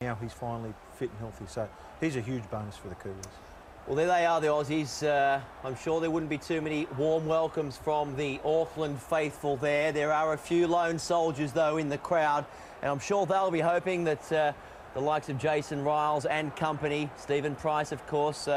now he's finally fit and healthy. So he's a huge bonus for the Cougars. Well, there they are, the Aussies. I'm sure there wouldn't be too many warm welcomes from the Auckland faithful there. There are a few lone soldiers, though, in the crowd, and I'm sure they'll be hoping that the likes of Jason Riles and company, Stephen Price, of course,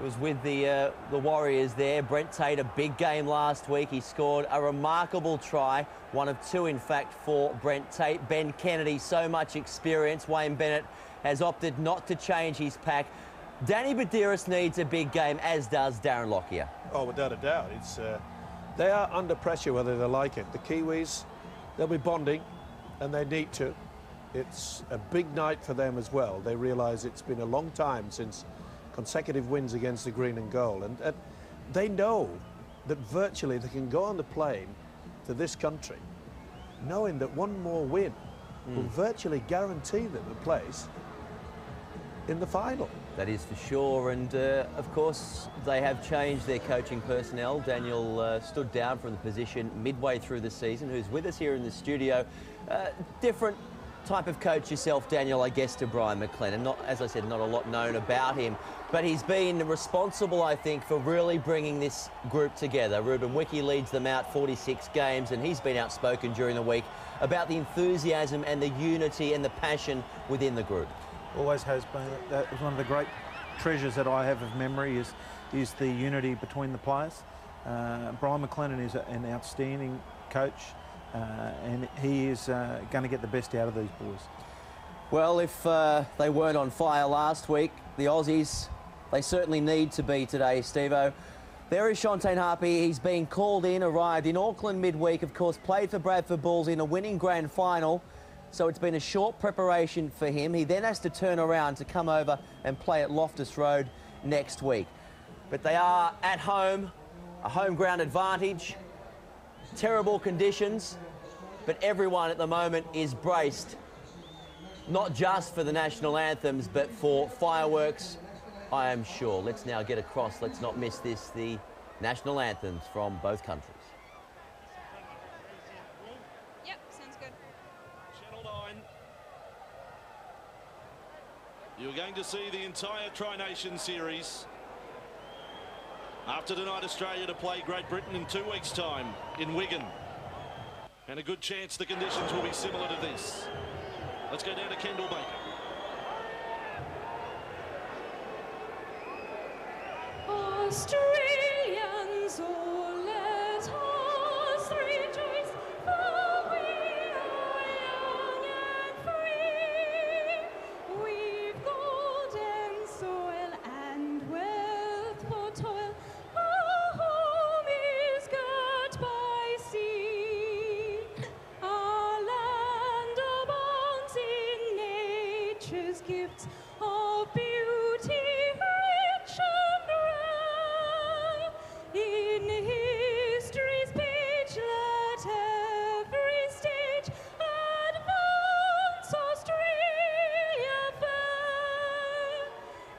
was with the Warriors there. Brent Tate, a big game last week. He scored a remarkable try, one of two, in fact, for Brent Tate. Ben Kennedy, so much experience. Wayne Bennett has opted not to change his pack. Danny Badiris needs a big game, as does Darren Lockyer. Oh, without a doubt. It's they are under pressure whether they like it. The Kiwis, they'll be bonding, and they need to. It's a big night for them as well. They realise it's been a long time since consecutive wins against the green and gold, and they know that virtually they can go on the plane to this country knowing that one more win will virtually guarantee them a place in the final. That is for sure, and of course they have changed their coaching personnel. Daniel stood down from the position midway through the season, who's with us here in the studio. Different type of coach yourself, Daniel, I guess, to Brian McLennan. Not, as I said, not a lot known about him, but he's been responsible, I think, for really bringing this group together. Ruben Wiki leads them out 46 games, and he's been outspoken during the week about the enthusiasm and the unity and the passion within the group. Always has been. That was one of the great treasures that I have of memory is the unity between the players. Brian McLennan is an outstanding coach, and he is going to get the best out of these boys. Well, if they weren't on fire last week, the Aussies, they certainly need to be today, Steve-O. There is Shontaine Harpy. He's been called in, arrived in Auckland midweek, of course, played for Bradford Bulls in a winning grand final. So it's been a short preparation for him. He then has to turn around to come over and play at Loftus Road next week. But they are at home, a home ground advantage, terrible conditions, but everyone at the moment is braced, not just for the national anthems, but for fireworks, I am sure. Let's now get across, let's not miss this, the national anthems from both countries. Yep, sounds good. Channel 9. You're going to see the entire Tri-Nation series. After tonight, Australia to play Great Britain in 2 weeks' time in Wigan. And a good chance the conditions will be similar to this. Let's go down to Kendall Baker. Australians, oh, let us rejoice, for we are young and free. We've golden soil and wealth for toil. Our home is girt by sea. Our land abounds in nature's gifts of beauty, rich and rare. In history's page, let every stage advance Australia fair.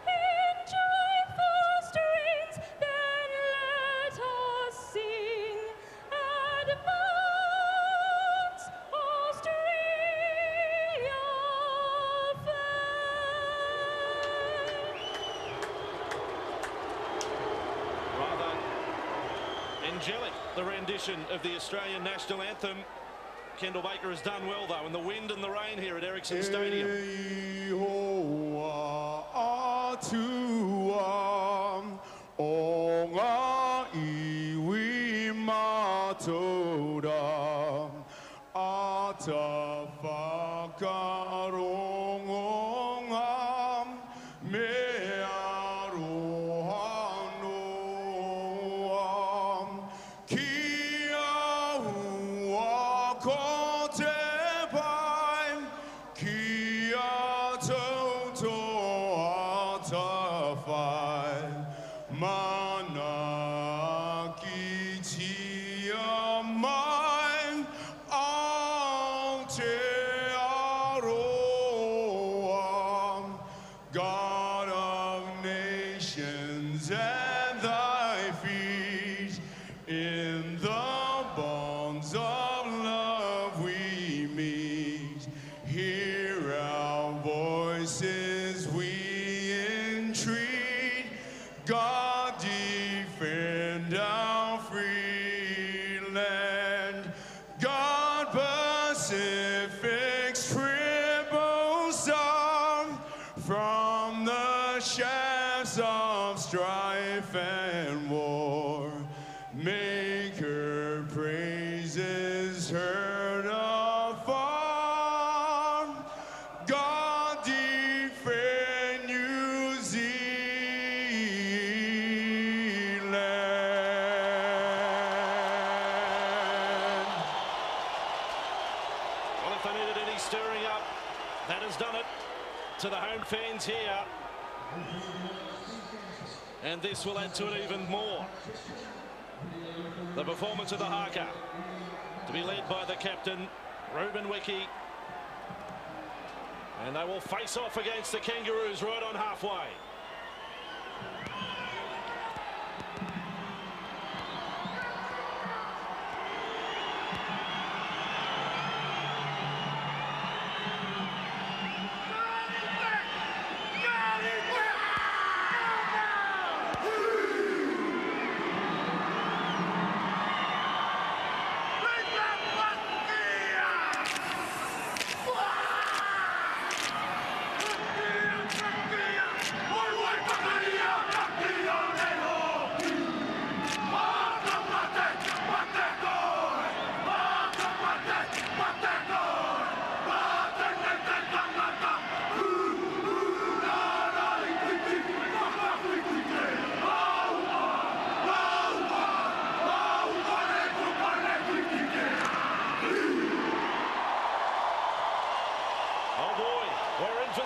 In joyful strains, then let us sing, advance Australia fair. Rather angelic, the rendition of the Australian national anthem. Kendall Baker has done well, though, in the wind and the rain here at Ericsson Stadium. God of nations at thy feet, in the bonds of love we meet. Hear our voice. voices we entreat. God defend our free land. God Pacific's triple song from the shafts of strife and war. Make her praises heard afar. God defend New Zealand. Well, if they needed any stirring up, that has done it to the home fans here. And this will add to it even more. The performance of the haka, to be led by the captain, Ruben Wiki. And they will face off against the Kangaroos right on halfway.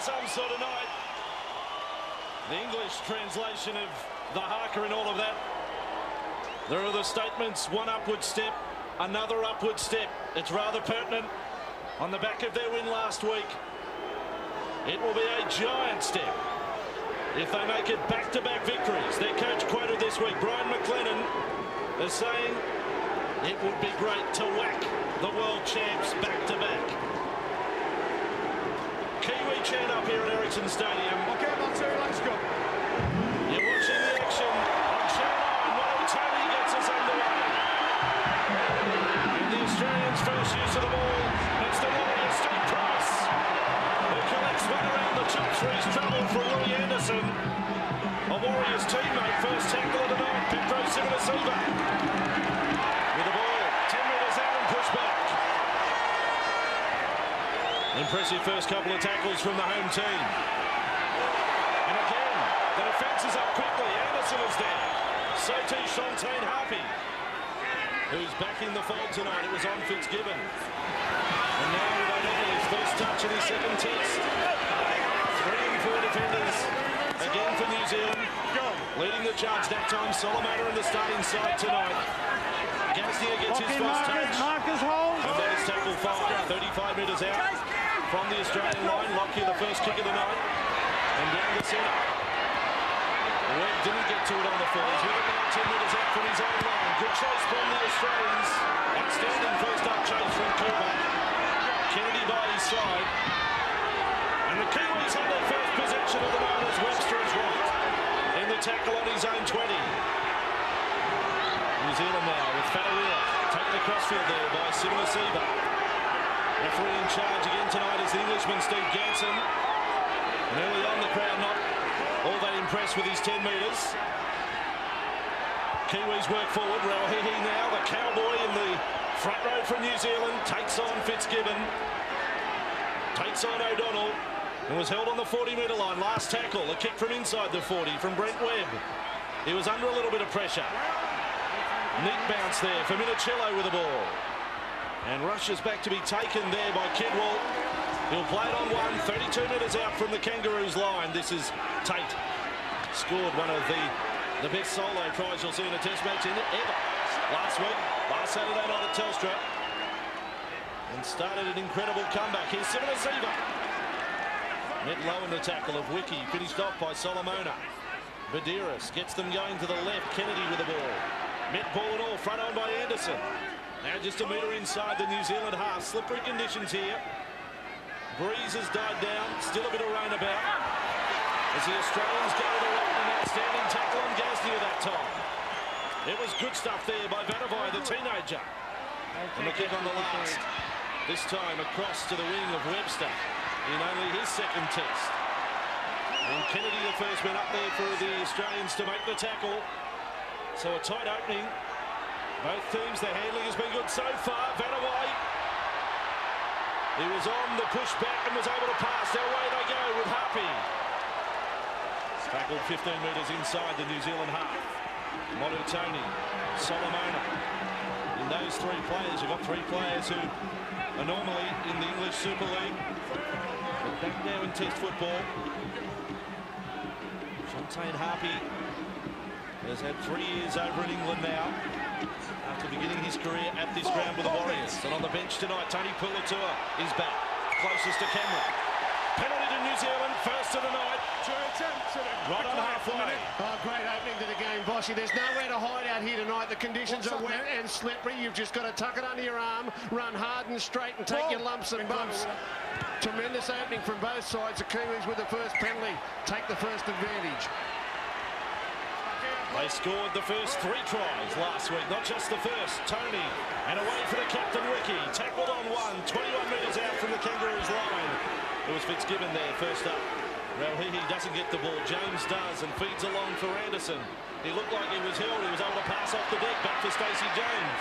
Some sort of night. The English translation of the haka and all of that. There are the statements, one upward step, another upward step. It's rather pertinent on the back of their win last week. It will be a giant step if they make it back-to-back victories. Their coach quoted this week, Brian McLennan, is saying it would be great to whack the world champs back-to-back. Kiwi chant up here at Ericsson Stadium. Okay, let's go. You're watching the action on Channel 9 while Tony gets us underway. And the Australians' first use of the ball. It's the Warriors, Steve Price, who collects one around the chops for his trouble from Louis Anderson. A Warriors teammate, first tackle of the night, Pedro Simonasiva. With the ball, 10 metres out and push back. Impressive first couple of tackles from the home team. And again, the defence is up quickly. Anderson is there. So too Shontaine Harpy, who's back in the fold tonight. It was on Fitzgibbon. And now with O'Donnell, his first touch in his second test. 3 and 4 defenders again for New Zealand. Leading the charge that time, Solomona in the starting side tonight. Gasnier gets his first touch. Marcus holds. And that is tackle 5, 35 metres out from the Australian line. Lockyer, the first kick of the night. And down the centre. Webb didn't get to it on the full. He's with it now 10 metres out from his own line. Good chase from the Australians. Outstanding first up chase from Cooper. Kennedy by his side. And the Kiwis have their first possession of the night as Webster is right in the tackle on his own 20. New Zealand now with Fataria taking the crossfield there by Simonasiva. Referee in charge again tonight is the Englishman Steve Ganson. And early on the crowd not all that impressed with his 10 metres. Kiwis work forward. Rauhihi now, the cowboy in the front row from New Zealand, takes on Fitzgibbon. Takes on O'Donnell. And was held on the 40-metre line. Last tackle, a kick from inside the 40 from Brent Webb. He was under a little bit of pressure. Neat bounce there for Minicello with the ball. And rushes back to be taken there by Kidwell. He'll play it on 32 metres out from the Kangaroos line. This is Tate. Scored one of the best solo tries you'll see in a test match ever. Last Saturday night at Telstra. And started an incredible comeback. Here's Simonasiva. Met low in the tackle of Wiki. Finished off by Solomona. Badiris gets them going to the left. Kennedy with the ball. Met ball and all. Front on by Anderson. Now just a metre inside the New Zealand half. Slippery conditions here. breeze has died down. Still a bit of rain about. As the Australians go to the right, an outstanding tackle on Gaznia that time. It was good stuff there by Vanavai, the teenager. And the kick on the last. This time across to the wing of Webster in only his second test. And Kennedy, the first man up there for the Australians to make the tackle. So a tight opening. Both teams, the handling has been good so far. Vanavai, he was on the push back and was able to pass. Their way they go with Harpy. Tackled 15 metres inside the New Zealand half. Modutoni, Solomona. In those three players, you've got three players who are normally in the English Super League. But back now in Test football. Shontaine Harpy has had 3 years over in England now, after beginning his career at this ground with the Warriors. And on the bench tonight, Tony Pulatua is back, closest to camera. Penalty to New Zealand, first of the night. Right on halfway. Oh, great opening to the game, Bossy. There's nowhere to hide out here tonight. The conditions are wet and slippery. You've just got to tuck it under your arm, run hard and straight and take your lumps and bumps. Tremendous opening from both sides. The Kiwis with the first penalty take the first advantage. They scored the first 3 tries last week, not just the first. Tony, and away for the captain, Ricky. Tackled on 1, 21 metres out from the Kangaroos line. It was Fitzgibbon there, first up. Rauhihi doesn't get the ball. James does and feeds along for Anderson. He looked like he was held. He was able to pass off the deck back for Stacey Jones.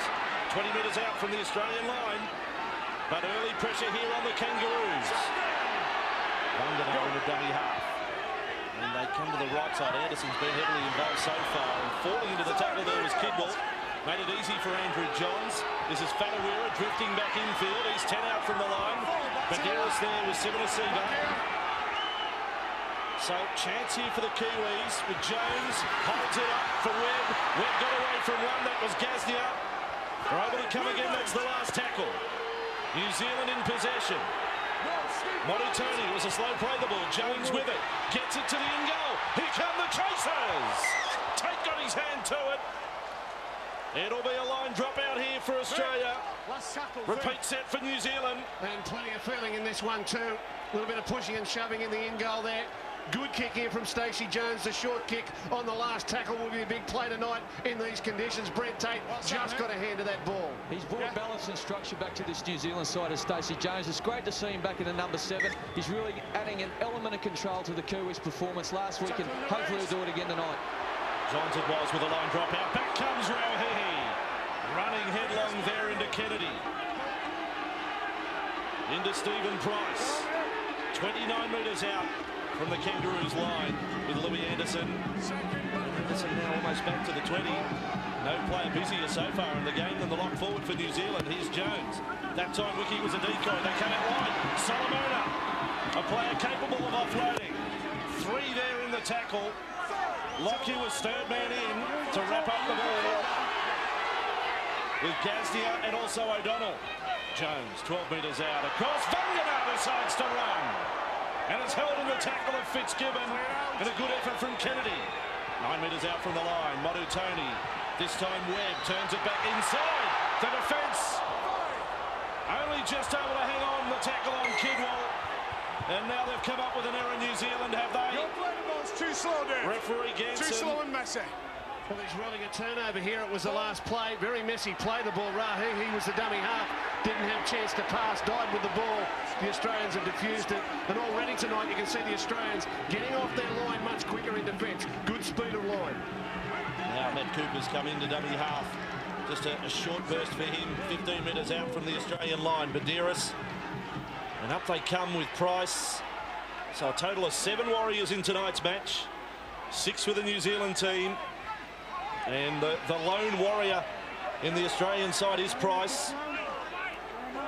20 metres out from the Australian line. But early pressure here on the Kangaroos. Vandenau in the dummy half. And they come to the right side. Anderson's been heavily involved so far. And falling into the tackle there was Kidwell. Made it easy for Andrew Johns. This is Fatawira drifting back infield. He's 10 out from the line. Badiris there with Sivanasiva. So chance here for the Kiwis with Jones. Holds it up for Webb. Webb got away from one. That was Gaznia. They're able to come again. That's the last tackle. New Zealand in possession. Modutoni, it was a slow play the ball. Jones with it. Gets it to the in goal. Here come the chasers. Tate got his hand to it. It'll be a line drop out here for Australia. Repeat set for New Zealand. And plenty of feeling in this one too. A little bit of pushing and shoving in the in goal there. Good kick here from Stacey Jones. The short kick on the last tackle will be a big play tonight in these conditions. Brent Tate just got a hand to that ball. He's brought balance and structure back to this New Zealand side as Stacey Jones. It's great to see him back in the number 7. He's really adding an element of control to the Kiwis' performance last week, and hopefully he'll do it again tonight. Johns it was with a line drop out. Back comes Rauhihi. Running headlong there into Kennedy. Into Stephen Price. 29 metres out from the Kangaroos line with Louis Anderson. Anderson now almost back to the 20. No player busier so far in the game than the lock forward for New Zealand. Here's Jones. That time Wiki was a decoy. They came out wide. Solomona, a player capable of offloading. 3 there in the tackle. Lockyer was third man in to wrap up the ball with Gaznia and also O'Donnell. Jones, 12 metres out. Across, Vandenau decides to run. And it's held in the tackle of Fitzgibbon. And a good effort from Kennedy. 9 metres out from the line. Modutoni. This time Webb turns it back inside. The defence. Only just able to hang on the tackle on Kidwell. And now they've come up with an error, New Zealand, have they? Your play the ball's too slow there. Referee Ganson. Too slow and messy. Well, he's running a turnover here. It was the last play. Very messy play, the ball. He was the dummy half. Didn't have a chance to pass. Died with the ball. The Australians have diffused it. And already tonight you can see the Australians getting off their line much quicker in defence. Good speed of line. Now Matt Cooper's come into dummy half. Just a short burst for him. 15 metres out from the Australian line. Badiris. And up they come with Price. So a total of 7 Warriors in tonight's match. 6 for the New Zealand team. And the lone warrior in the Australian side is Price.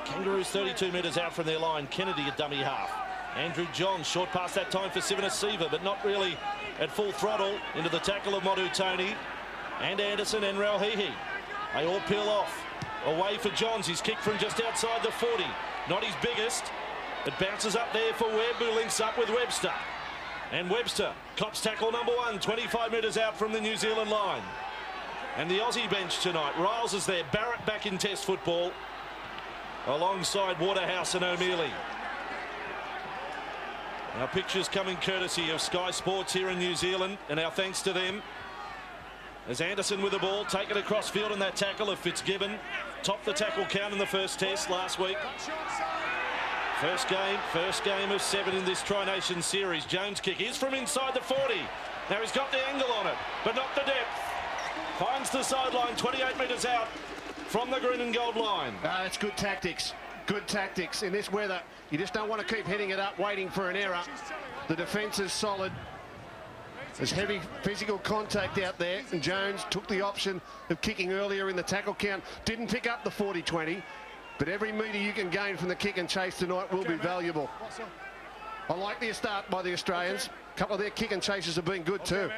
Kangaroos 32 metres out from their line. Kennedy at dummy half. Andrew Johns short pass that time for Sivanasiva, but not really at full throttle into the tackle of Modutoni. And Anderson and Rauhihi. They all peel off. Away for Johns. He's kicked from just outside the 40. Not his biggest. It bounces up there for Webb, who links up with Webster. And Webster cops tackle number 1, 25 metres out from the New Zealand line. And the Aussie bench tonight. Riles is there. Barrett back in Test football alongside Waterhouse and O'Mealy. Our pictures coming courtesy of Sky Sports here in New Zealand, and our thanks to them. As Anderson with the ball, taken across field in that tackle of Fitzgibbon. Topped the tackle count in the first test last week. First game of 7 in this Tri-Nation series. Jones' kick is from inside the 40. Now he's got the angle on it, but not the depth. Finds the sideline, 28 metres out from the green and gold line. It's good tactics. Good tactics. In this weather, you just don't want to keep hitting it up, waiting for an error. The defence is solid. There's heavy physical contact out there, and Jones took the option of kicking earlier in the tackle count. Didn't pick up the 40-20, but every metre you can gain from the kick and chase tonight will be valuable. I like the start by the Australians. A couple of their kick and chases have been good too.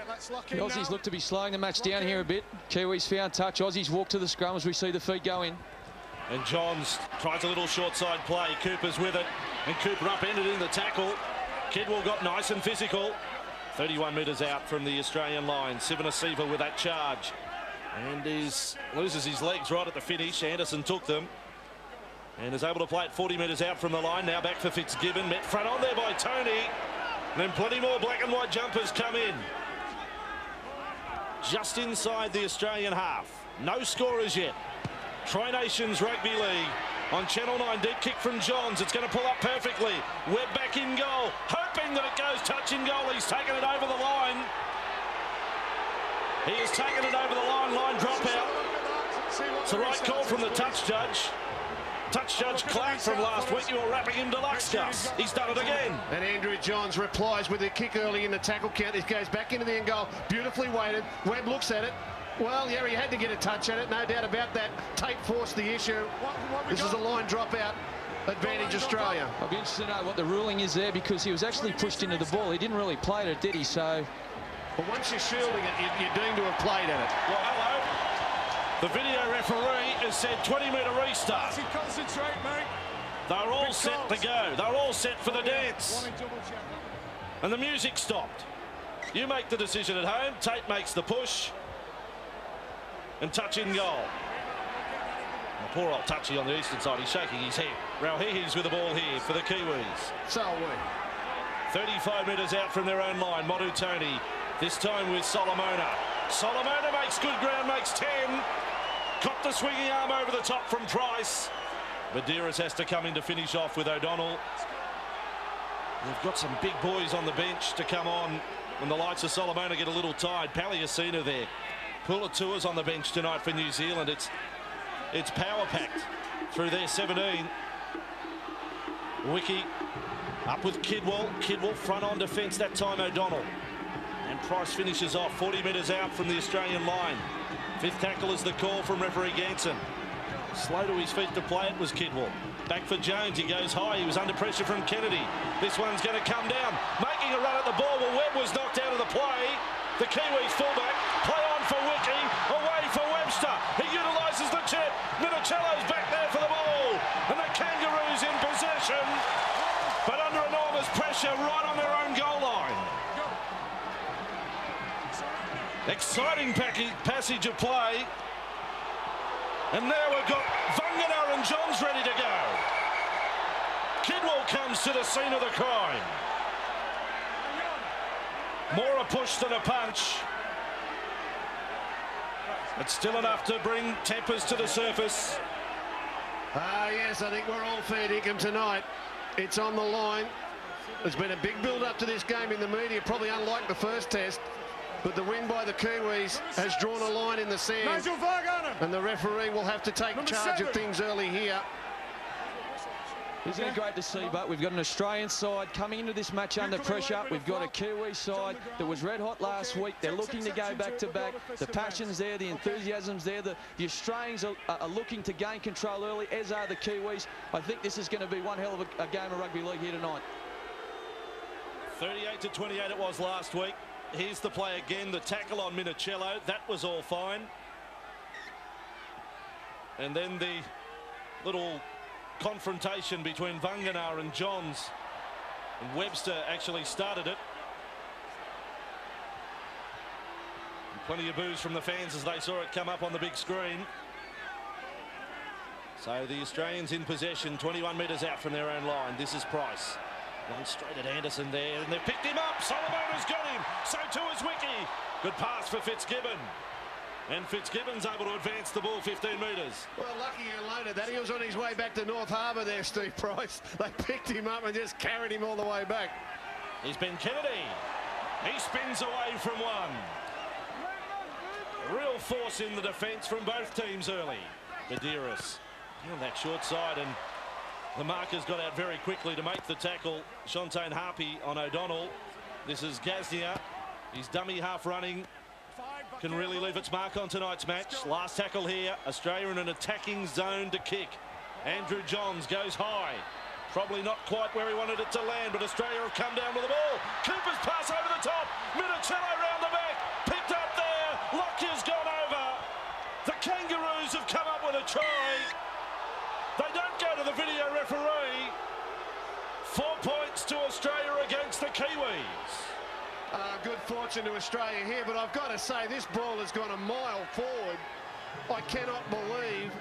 The Aussies look to be slowing the match down here a bit. Kiwis found touch. Aussies walk to the scrum as we see the feet go in. And Johns tries a little short side play. Cooper's with it, and Cooper upended in the tackle. Kidwell got nice and physical. 31 metres out from the Australian line. Sivanasiva with that charge. And loses his legs right at the finish. Anderson took them. And is able to play it 40 metres out from the line. Now back for Fitzgibbon. Met front on there by Tony. And then plenty more black and white jumpers come in. Just inside the Australian half. No scorers yet. Tri-Nations Rugby League on Channel 9. Deep kick from Johns. It's going to pull up perfectly. Webb back in goal. Hoping that it goes touch in goal. He's taken it over the line. He has taken it over the line. Line drop out. It's the right call from the touch judge. Touch judge Clark from last week. You were wrapping him deluxe, Gus. He's done it again. And Andrew Johns replies with a kick early in the tackle count. This goes back into the end goal. Beautifully weighted. Webb looks at it. Well, yeah, he had to get a touch at it. No doubt about that. Tape forced the issue. This is a line dropout. Advantage Australia. I'll be interested to know what the ruling is there, because he was actually pushed into the ball. He didn't really play it, did he? So, but once you're shielding it, you're deemed to have played at it. Well, hello. The video referee has said 20-metre restart. Concentrate, mate. They're all set to go. They're all set for the dance. And the music stopped. You make the decision at home. Tate makes the push. And touch in goal. And poor old Touchy on the eastern side. He's shaking his head. Rauhihi's with the ball here for the Kiwis. So are we. 35 metres out from their own line. Modu Tony. This time with Solomona. Solomona makes good ground, makes 10. Caught the swinging arm over the top from Price. Medeiros has to come in to finish off with O'Donnell. They've got some big boys on the bench to come on when the lights of Solomona get a little tired. Paliacina there. Pulatua's on the bench tonight for New Zealand. It's power-packed through their 17. Wiki up with Kidwell. Kidwell front on defence, that time O'Donnell. And Price finishes off 40 metres out from the Australian line. Fifth tackle is the call from referee Ganson. Slow to his feet to play it was Kidwell. Back for Jones, he goes high, he was under pressure from Kennedy. This one's going to come down, making a run at the ball. Well, Webb was knocked out of the play. The Kiwis fullback, play on for Wiki, away for Webster. He utilises the chip. Minicello's back there for the ball. And the Kangaroos in possession, but under enormous pressure right on their own goal line. Exciting passage of play. And now we've got Vangana and Johns ready to go. Kidwell comes to the scene of the crime. More a push than a punch. It's still enough to bring tempers to the surface. Yes, I think we're all fair dinkum tonight. It's on the line. There's been a big build-up to this game in the media, probably unlike the first test. But the win by the Kiwis has drawn a line in the sand. And the referee will have to take charge of things early here. Isn't it great to see, but we've got an Australian side coming into this match under pressure. We've got a Kiwi side that was red hot last week. They're looking to go back to back. The passion's there, the enthusiasm's there. The Australians are looking to gain control early, as are the Kiwis. I think this is going to be one hell of a game of rugby league here tonight. 38-28 it was last week. Here's the play again, the tackle on Minicello. That was all fine. And then the little confrontation between Vangana and Johns. And Webster actually started it. And plenty of boos from the fans as they saw it come up on the big screen. So the Australians in possession, 21 metres out from their own line. This is Price. One straight at Anderson there, and they've picked him up. Solomona's got him. So too is Wiki. Good pass for Fitzgibbon. And Fitzgibbon's able to advance the ball 15 metres. Well, lucky you loaded that. He was on his way back to North Harbour there, Steve Price. They picked him up and just carried him all the way back. He's Ben Kennedy. He spins away from one. Real force in the defence from both teams early. Medeiros on that short side, and the markers got out very quickly to make the tackle. Shontaine Harpy on O'Donnell. This is Gaznia. His dummy half running can really leave its mark on tonight's match. Last tackle here. Australia in an attacking zone to kick. Andrew Johns goes high. Probably not quite where he wanted it to land, but Australia have come down with the ball. Cooper's pass over the top. Minicello round the back. Picked up there. Lockyer's gone over. The Kangaroos have come up with a try. They don't go to the video referee. 4 points to Australia against the Kiwis. Good fortune to Australia here, but I've got to say this ball has gone a mile forward. I cannot believe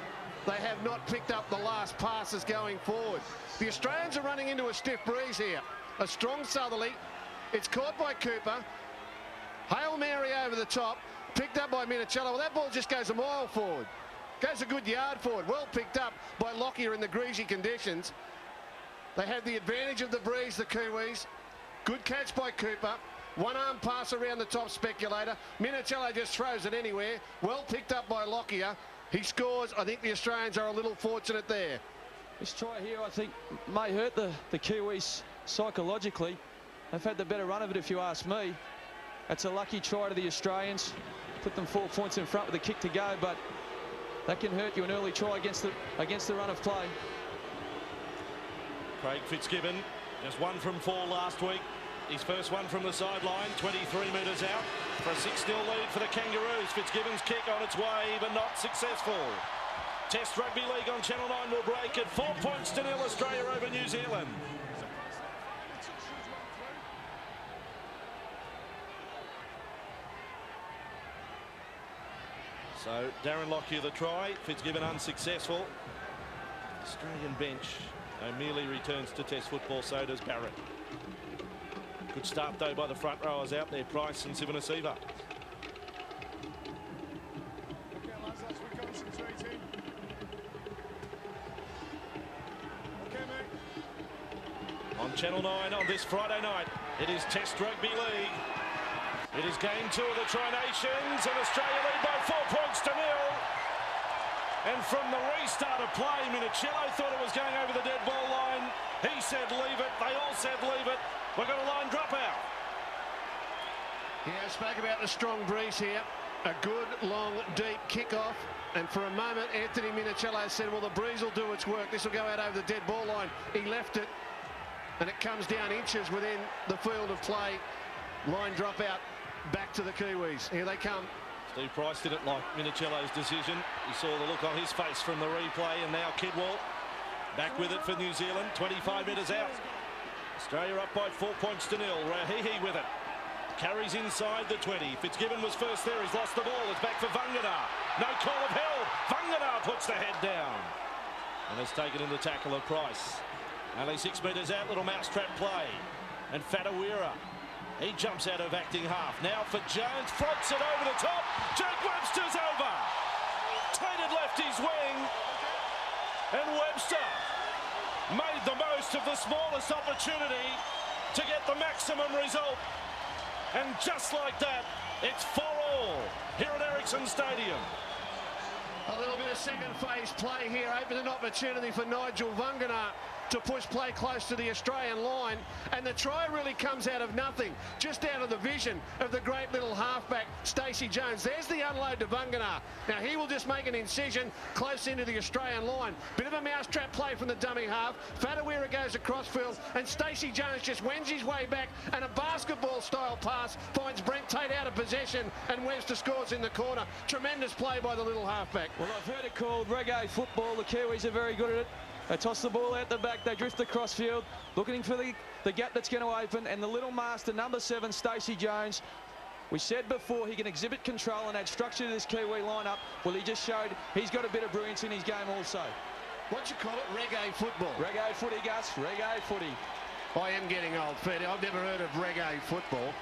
they have not picked up the last passes going forward. The Australians are running into a stiff breeze here. A strong southerly. It's caught by Cooper. Hail Mary over the top. Picked up by Minicello. Well, that ball just goes a mile forward. Goes a good yard forward. Well picked up by Lockyer in the greasy conditions. They have the advantage of the breeze, the Kiwis. Good catch by Cooper. One-arm pass around the top, Speculator. Minicello just throws it anywhere. Well picked up by Lockyer. He scores. I think the Australians are a little fortunate there. This try here, I think, may hurt the Kiwis psychologically. They've had the better run of it, if you ask me. That's a lucky try to the Australians. Put them 4 points in front with a kick to go, but that can hurt you an early try against the run of play. Craig Fitzgibbon, just 1 from 4 last week. His first one from the sideline, 23 metres out for a 6-0 lead for the Kangaroos. Fitzgibbon's kick on its way, but not successful. Test Rugby League on Channel 9 will break at 4 points to 0, Australia over New Zealand. So Darren Lockyer the try, Fitzgibbon unsuccessful. Australian bench. O'Mealy returns to Test football, so does Barrett. Good start though by the front rowers out there, Price and Sivanasiva. On Channel 9 on this Friday night, it is Test Rugby League. It is game 2 of the Tri-Nations, and Australia lead by 4 points to 0. And from the restart of play, Minicello thought it was going over the dead ball line. He said leave it. They all said leave it. We've got a line drop out. Yeah, I spoke about the strong breeze here. A good, long, deep kick-off. And for a moment, Anthony Minicello said, well, the breeze will do its work. This will go out over the dead ball line. He left it, and it comes down inches within the field of play. Line drop out back to the Kiwis. Here they come. Steve Price didn't like Minicello's decision. He saw the look on his face from the replay, and now Kidwell back with it for New Zealand. 25 metres out. Australia up by 4 points to 0. Rahihi with it. Carries inside the 20. Fitzgibbon was first there. He's lost the ball. It's back for Vangana. No call of hell. Vangana puts the head down. And has taken in the tackle of Price. Only 6 metres out. Little mousetrap play. And Fatawira. He jumps out of acting half. Now for Jones. Floats it over the top. Jake Webster's over. Tainted left his wing. And Webster made the most of the smallest opportunity to get the maximum result. And just like that, it's 4-4 here at Ericsson Stadium. A little bit of second phase play here. Opens an opportunity for Nigel Vangana to push play close to the Australian line, and the try really comes out of nothing, just out of the vision of the great little halfback Stacey Jones. There's the unload to Vangana. Now he will just make an incision close into the Australian line. Bit of a mousetrap play from the dummy half. Fatawira goes across field, and Stacey Jones just wends his way back, and a basketball style pass finds Brent Tate out of possession, and Webster scores in the corner. Tremendous play by the little halfback. Well, I've heard it called reggae football. The Kiwis are very good at it. They toss the ball out the back, they drift across field, looking for the gap that's going to open, and the little master, number 7, Stacey Jones. We said before he can exhibit control and add structure to this Kiwi lineup. Well, he just showed he's got a bit of brilliance in his game also. What do you call it? Reggae football. Reggae footy, Gus. Reggae footy. I am getting old, Ferdy. I've never heard of reggae football.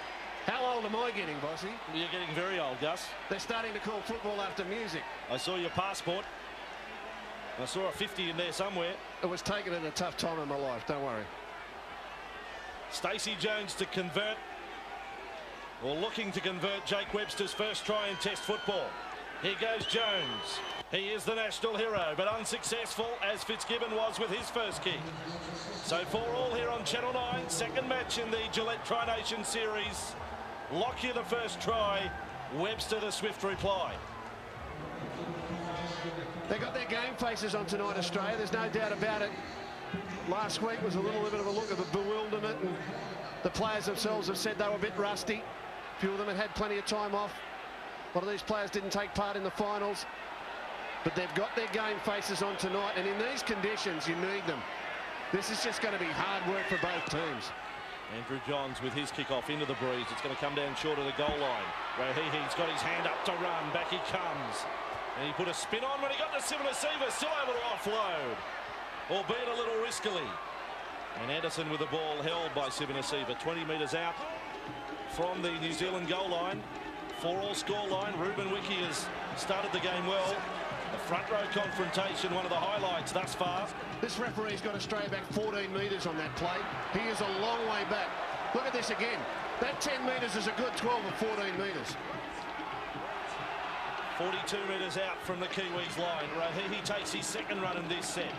How old am I getting, Bossy? You're getting very old, Gus. They're starting to call football after music. I saw your passport. I saw a 50 in there somewhere. It was taken at a tough time in my life, don't worry. Stacey Jones to convert, or looking to convert, Jake Webster's first try in Test football. Here goes Jones. He is the national hero, but unsuccessful, as Fitzgibbon was with his first kick. So 4-4 here on Channel 9, second match in the Gillette Tri-Nation Series. Lockyer the first try, Webster the swift reply. They got their game faces on tonight, Australia. There's no doubt about it. Last week was a little bit of a look at the bewilderment, and the players themselves have said they were a bit rusty. A few of them had had plenty of time off. A lot of these players didn't take part in the finals, but they've got their game faces on tonight, and in these conditions, you need them. This is just going to be hard work for both teams. Andrew Johns with his kick-off into the breeze. It's going to come down short of the goal line. Rahihi's got his hand up to run. Back he comes. And he put a spin on when he got to Sivanasiva. Still able to offload, albeit a little riskily. And Anderson with the ball held by Sivanasiva. 20 metres out from the New Zealand goal line. 4-4 score line. Ruben Wiki has started the game well. The front row confrontation, one of the highlights thus far. This referee's got Australia back 14 metres on that play. He is a long way back. Look at this again. That 10 metres is a good 12 or 14 metres. 42 metres out from the Kiwis line. Rahihi takes his second run in this set.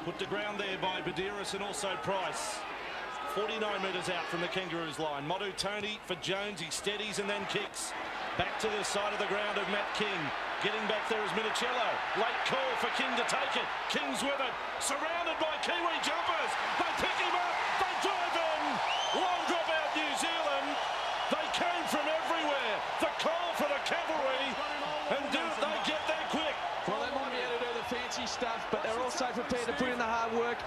Put to ground there by Badiris and also Price. 49 metres out from the Kangaroos line. Modu Tony for Jones. He steadies and then kicks. Back to the side of the ground of Matt King. Getting back there is Minicello. Late call for King to take it. King's with it. Surrounded by Kiwi jumpers. They pick him up. They drive in. Long drop out New Zealand. They came from everywhere. The call for the cavalry. And they get there quick. Well, they might be able to do the fancy stuff, but they're also prepared to put in the hard work.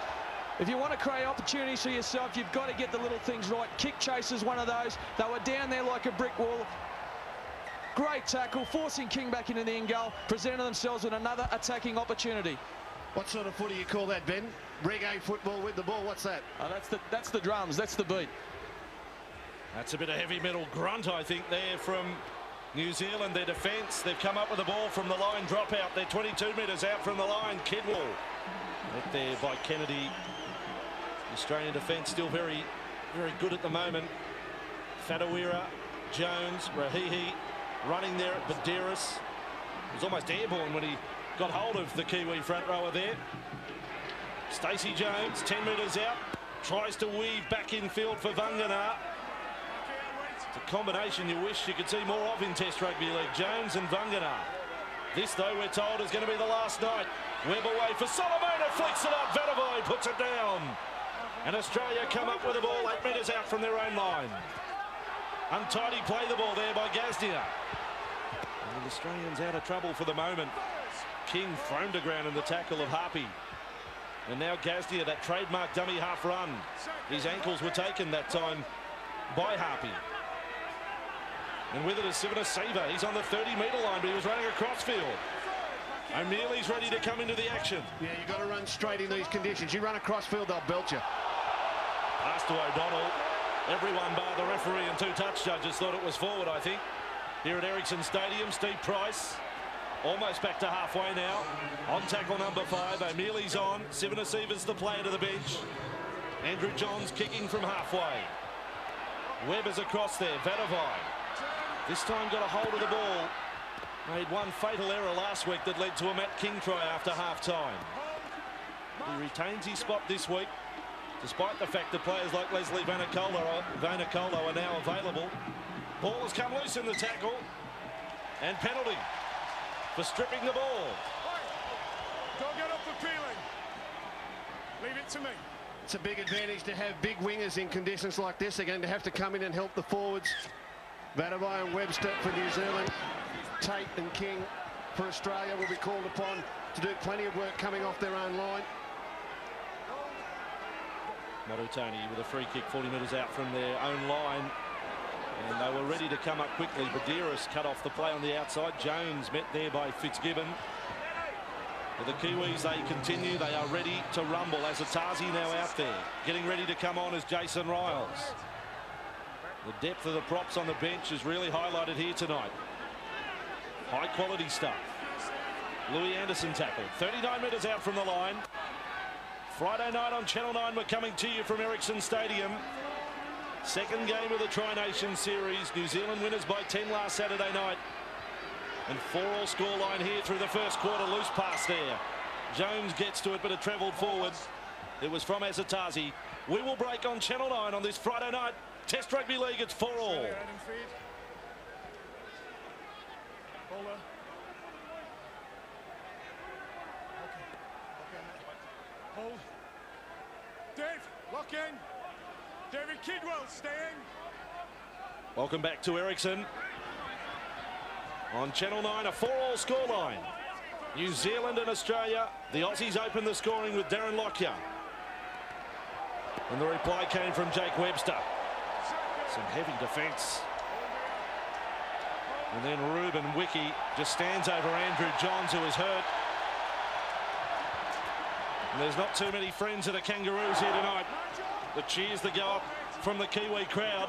If you want to create opportunities for yourself, you've got to get the little things right. Kick chase is one of those. They were down there like a brick wall. Great tackle, forcing King back into the end goal, presented themselves with another attacking opportunity. What sort of footy you call that, Ben? Reggae football with the ball, what's that? Oh, that's the drums, that's the beat. That's a bit of heavy metal grunt, I think, there from New Zealand. Their defence, they've come up with the ball from the line dropout. They're 22 metres out from the line. Kidwell met there by Kennedy. The Australian defence still very, very good at the moment. Fadawira, Jones, Rahihi running there at Badiris. He was almost airborne when he got hold of the Kiwi front rower there. Stacey Jones, 10 metres out, tries to weave back in field for Vangana. It's a combination you wish you could see more of in Test Rugby League, Jones and Vangana. This, though, we're told is going to be the last night. Webb away for Solomona, flicks it up, Vanavoy puts it down. And Australia come up with the ball 8 metres out from their own line. Untidy play the ball there by Gazdia. And the Australians out of trouble for the moment. King thrown to ground in the tackle of Harpy. And now Gazdia, that trademark dummy half run. His ankles were taken that time by Harpy. And with it is Sivanasiva. He's on the 30-metre line, but he was running across field. O'Mealy's ready to come into the action. Yeah, you've got to run straight in these conditions. You run across field, they'll belt you. Pass to O'Donnell. Everyone bar the referee and 2 touch judges thought it was forward, I think. Here at Ericsson Stadium, Steve Price almost back to halfway now. On tackle number 5, O'Mealy's on. Sivanasiva's the player to the bench. Andrew Johns kicking from halfway. Webb is across there, Vanavoy. This time got a hold of the ball. Made one fatal error last week that led to a Matt King try after half-time. He retains his spot this week, despite the fact that players like Leslie Vanacola are now available. Ball has come loose in the tackle. And penalty for stripping the ball. Don't get off the peeling. Leave it to me. It's a big advantage to have big wingers in conditions like this. They're going to have to come in and help the forwards. Vanavoy and Webster for New Zealand. Tate and King for Australia will be called upon to do plenty of work coming off their own line. Marutani with a free kick 40 metres out from their own line. And they were ready to come up quickly. Badiris cut off the play on the outside. Jones met there by Fitzgibbon. For the Kiwis, they continue. They are ready to rumble. Azatazi now out there. Getting ready to come on is Jason Riles. The depth of the props on the bench is really highlighted here tonight. High quality stuff. Louis Anderson tackled. 39 metres out from the line. Friday night on Channel 9, we're coming to you from Ericsson Stadium. Second game of the Tri-Nation Series. New Zealand winners by 10 last Saturday night. And 4-all scoreline here through the first quarter. Loose pass there. Jones gets to it, but it travelled forward. It was from Azatazi. We will break on Channel 9 on this Friday night. Test Rugby League, it's 4-all. Hold. Dave, lock in. David Kidwell staying. Welcome back to Ericsson. On Channel 9, a 4-all scoreline. New Zealand and Australia. The Aussies open the scoring with Darren Lockyer. And the reply came from Jake Webster. Some heavy defence. And then Ruben Wiki just stands over Andrew Johns, who is hurt. And there's not too many friends of the Kangaroos here tonight. The cheers that go up from the Kiwi crowd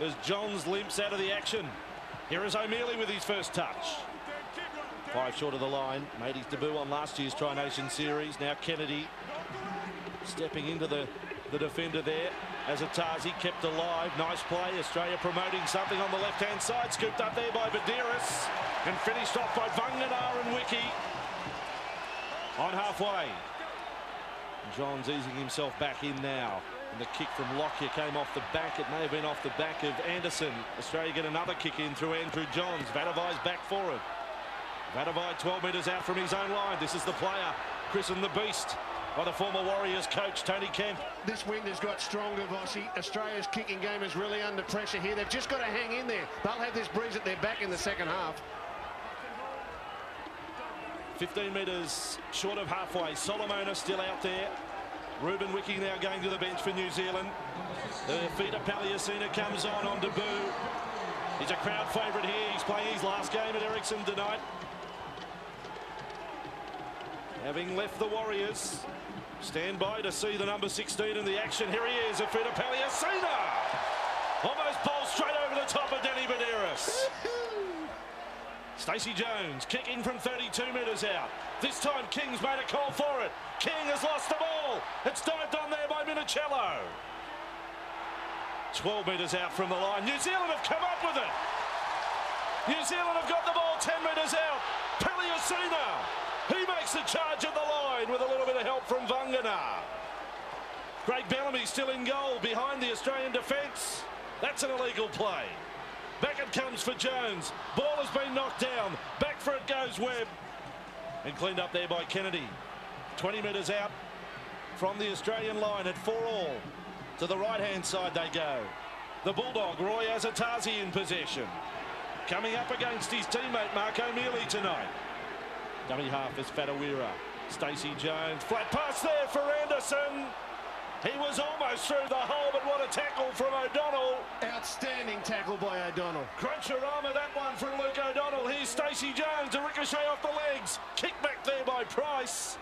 as Johns limps out of the action. Here is O'Mealy with his first touch. 5 short of the line. Made his debut on last year's Tri-Nation Series. Now Kennedy stepping into the defender there. Azatazi kept alive. Nice play. Australia promoting something on the left-hand side. Scooped up there by Badiris. And finished off by Vunganar and Wiki. On halfway. Johns easing himself back in now. And the kick from Lockyer came off the back. It may have been off the back of Anderson. Australia get another kick in through Andrew Johns. Vatavai's back for it. Vatavai 12 metres out from his own line. This is the player, christened the Beast by the former Warriors coach, Tony Kemp. This wind has got stronger, Vossi. Australia's kicking game is really under pressure here. They've just got to hang in there. They'll have this breeze at their back in the second half. 15 metres short of halfway. Solomona still out there. Ruben Wiki now going to the bench for New Zealand. The Fida Paliasina comes on debut. He's a crowd favourite here. He's playing his last game at Ericsson tonight. Having left the Warriors. Stand by to see the number 16 in the action. Here he is, Fida Paliasina. Almost bowled straight over the top of Danny Badiris. Stacey Jones kicking from 32 metres out. This time King's made a call for it. King has lost the ball. It's dived on there by Minicello. 12 metres out from the line. New Zealand have come up with it. New Zealand have got the ball 10 metres out. Paliasina. He makes the charge at the line with a little bit of help from Vunganar. Craig Bellamy still in goal behind the Australian defence. That's an illegal play. Back it comes for Jones. Ball has been knocked down. Back for it goes Webb. And cleaned up there by Kennedy. 20 metres out from the Australian line at 4-all. To the right-hand side they go. The Bulldog, Roy Azatazi, in possession. Coming up against his teammate, Mark O'Mealy, tonight. Dummy half is Fatawira. Stacey Jones. Flat pass there for Anderson. He was almost through the hole, but what a tackle from O'Donnell. Outstanding tackle by O'Donnell. Cruncherama, that one from Luke O'Donnell. Here's Stacey Jones, a ricochet off the legs. Kick back there by Price.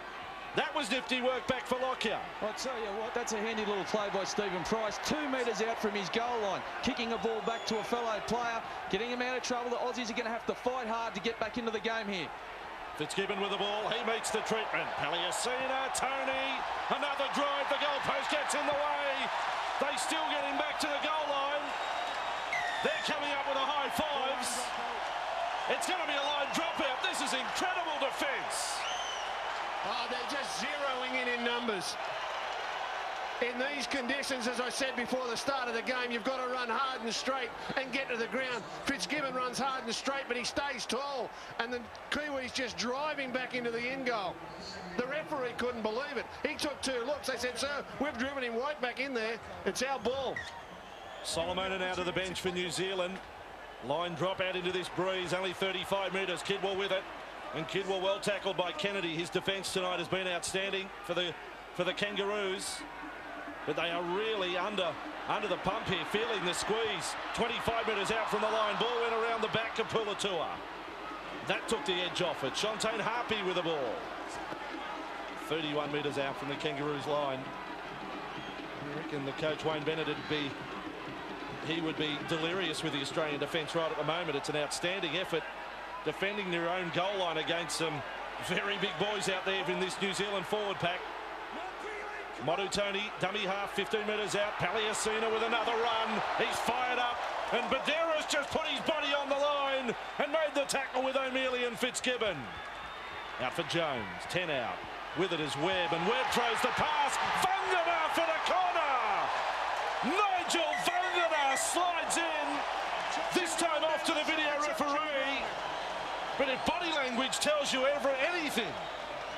That was nifty work back for Lockyer. I'll tell you what, that's a handy little play by Stephen Price. 2 metres out from his goal line, kicking a ball back to a fellow player, getting him out of trouble. The Aussies are going to have to fight hard to get back into the game here. Fitzgibbon with the ball. He meets the treatment. Paliasina, Tony. Another drive. The goalpost gets in the way. They still getting back to the goal line. They're coming up with the high fives. It's going to be a line dropout. This is incredible defence. Oh, they're just zeroing in numbers. In these conditions, as I said before the start of the game, you've got to run hard and straight and get to the ground. Fitzgibbon runs hard and straight, but he stays tall. And the Kiwis just driving back into the end goal. The referee couldn't believe it. He took 2 looks. They said, sir, we've driven him right back in there. It's our ball. Solomon out to the bench for New Zealand. Line drop out into this breeze, only 35 metres. Kidwell with it. And Kidwell well tackled by Kennedy. His defence tonight has been outstanding for the Kangaroos. But they are really under the pump here, feeling the squeeze. 25 metres out from the line. Ball went around the back of Pulatua. That took the edge off it. Shantaine Harpy with the ball. 31 metres out from the Kangaroos line. I reckon the coach Wayne Bennett he would be delirious with the Australian defence right at the moment. It's an outstanding effort defending their own goal line against some very big boys out there in this New Zealand forward pack. Modu Tony, dummy half, 15 metres out. Paliasina with another run. He's fired up, and Badera's just put his body on the line and made the tackle with O'Mealy and Fitzgibbon. Out for Jones, 10 out. With it is Webb, and Webb throws the pass. Vangana for the corner. Nigel Vangana slides in. This time off to the video referee. But if body language tells you anything,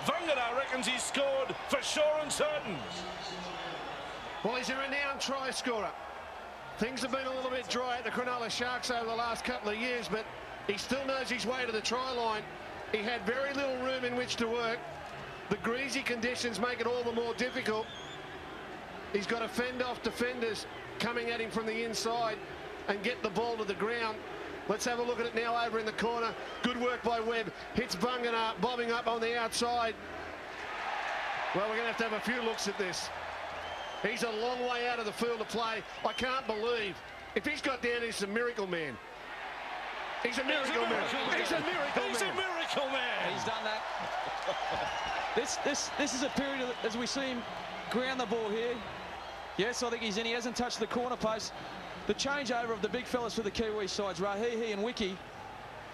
Vangana reckons he's scored for sure and certain. Well, he's a renowned try scorer. Things have been a little bit dry at the Cronulla Sharks over the last couple of years, but he still knows his way to the try line. He had very little room in which to work. The greasy conditions make it all the more difficult. He's got to fend off defenders coming at him from the inside and get the ball to the ground. Let's have a look at it now over in the corner. Good work by Webb. Hits Vangana, bobbing up on the outside. Well, we're going to have a few looks at this. He's a long way out of the field of play. I can't believe. If he's got down, he's a miracle man. He's a miracle man. He's a miracle man. He's a miracle man. He's done that. This is a period as we see him ground the ball here. Yes, I think he's in. He hasn't touched the corner post. The changeover of the big fellas for the Kiwi sides, Rahihi and Wiki,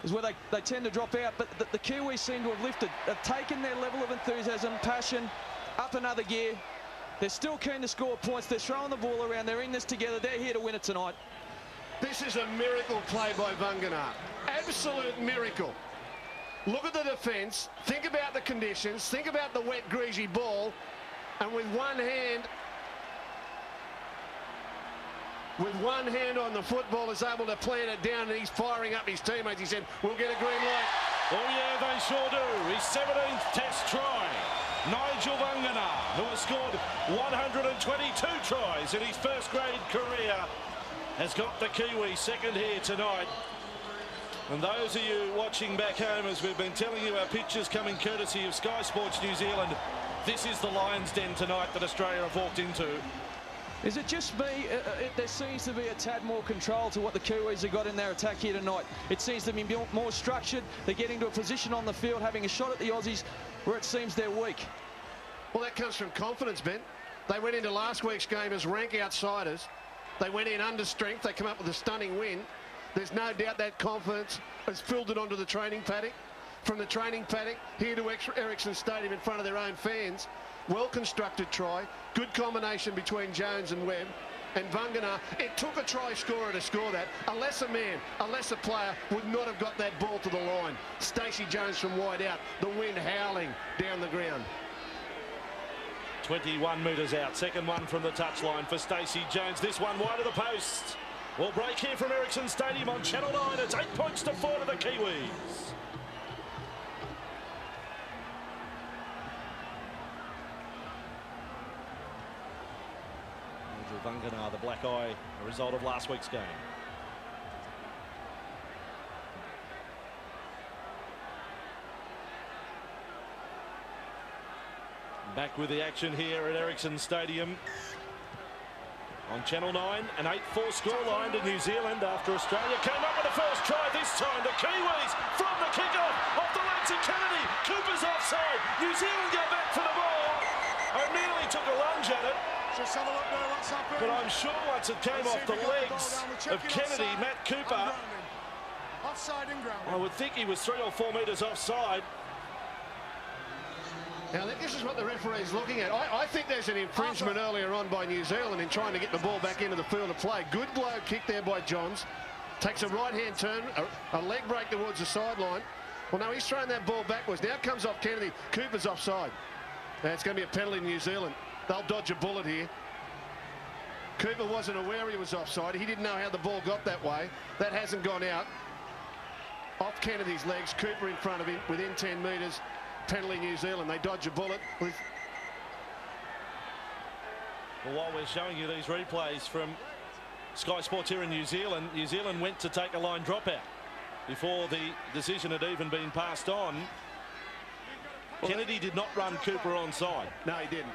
is where they tend to drop out. But the Kiwis seem to have lifted. They've taken their level of enthusiasm, passion, up another gear. They're still keen to score points. They're throwing the ball around. They're in this together. They're here to win it tonight. This is a miracle play by Vangana. Absolute miracle. Look at the defence. Think about the conditions. Think about the wet, greasy ball. And with one hand on the football, is able to plant it down, and he's firing up his teammates. He said, we'll get a green light. Oh, yeah, they sure do. His 17th test try. Nigel Vangana, who has scored 122 tries in his first-grade career, has got the Kiwi second here tonight. And those of you watching back home, as we've been telling you, our pictures coming courtesy of Sky Sports New Zealand, this is the Lions' Den tonight that Australia have walked into. Is it just me? There seems to be a tad more control to what the Kiwis have got in their attack here tonight. It seems to be more structured. They're getting to a position on the field, having a shot at the Aussies where it seems they're weak. Well, that comes from confidence, Ben. They went into last week's game as rank outsiders. They went in under strength. They come up with a stunning win. There's no doubt that confidence has filtered onto the training paddock. From the training paddock here to Ericsson Stadium in front of their own fans. Well-constructed try. Good combination between Jones and Webb. And Vangana, it took a try scorer to score that. A lesser man, a lesser player would not have got that ball to the line. Stacey Jones from wide out. The wind howling down the ground. 21 metres out. Second one from the touchline for Stacey Jones. This one wide of the post. We'll break here from Ericsson Stadium on Channel 9. It's 8 points to 4 to the Kiwis. Vangana, the black eye, a result of last week's game. Back with the action here at Ericsson Stadium. On Channel 9, an 8-4 scoreline to New Zealand after Australia came up with the first try. This time the Kiwis from the kickoff off the legs of Kennedy. Cooper's offside. New Zealand go back for the ball. O'Mealy took a lunge at it. Just have a look there what's happened. But I'm sure once it came off the legs of Kennedy, Matt Cooper, offside and ground. I would think he was 3 or 4 metres offside. Now, this is what the referee is looking at. I think there's an infringement earlier on by New Zealand in trying to get the ball back into the field of play. Good low kick there by Johns. Takes a right-hand turn, a leg break towards the sideline. Well, no, he's thrown that ball backwards. Now it comes off Kennedy. Cooper's offside. Now, it's going to be a penalty in New Zealand. They'll dodge a bullet here. Cooper wasn't aware he was offside. He didn't know how the ball got that way. That hasn't gone out. Off Kennedy's legs. Cooper in front of him within 10 metres. Penalty New Zealand. They dodge a bullet. Well, while we're showing you these replays from Sky Sports here in New Zealand went to take a line dropout before the decision had even been passed on. Kennedy did not run Cooper onside. No, he didn't.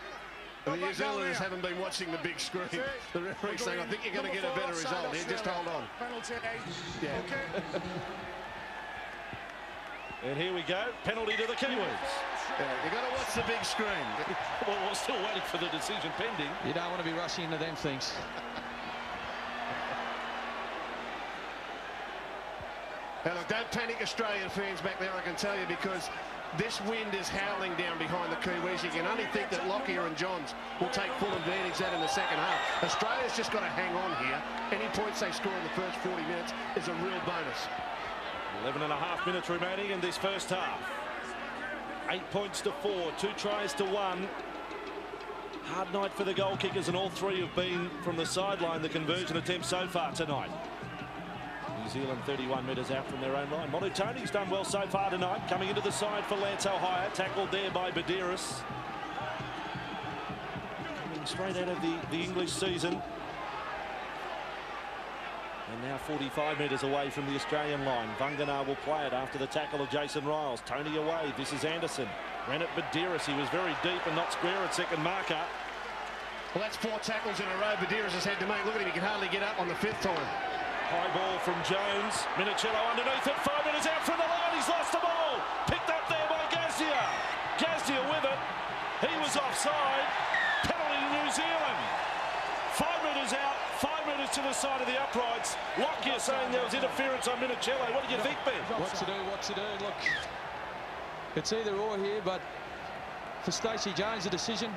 And the New Zealanders haven't been watching the big screen. The referee's saying, I think you're going to get a better result here. Just hold on. Penalty. Yeah. Okay. And here we go. Penalty to the Kiwis. Yeah, you got to watch the big screen. Well, we're still waiting for the decision pending. You don't want to be rushing into them things. Now, look, don't panic, Australian fans back there, I can tell you, because this wind is howling down behind the Kiwis. You can only think that Lockyer and Johns will take full advantage of that in the second half. Australia's just got to hang on here. Any points they score in the first 40 minutes is a real bonus. 11.5 minutes remaining in this first half. 8 points to 4, 2 tries to 1. Hard night for the goal kickers, and all 3 have been from the sideline, the conversion attempts so far tonight. New Zealand 31 metres out from their own line. Monotoni's done well so far tonight. Coming into the side for Lance O'Hire. Tackled there by Badiris. Coming straight out of the English season. And now 45 metres away from the Australian line. Vangana will play it after the tackle of Jason Riles. Tony away. This is Anderson. Ran it Badiris. He was very deep and not square at second marker. Well, that's 4 tackles in a row Badiris has had to make. Look at him. He can hardly get up on the 5th time. High ball from Jones. Minicello underneath it. 5 minutes out from the line. He's lost the ball. Picked up there by Gazdia. Gazdia with it. He was offside. Penalty to New Zealand. 5 metres out. 5 metres to the side of the uprights. Lockyer saying there was interference on Minicello. What do you think, Ben? What to do, what to do. Look, it's either or here, but for Stacey Jones, the decision,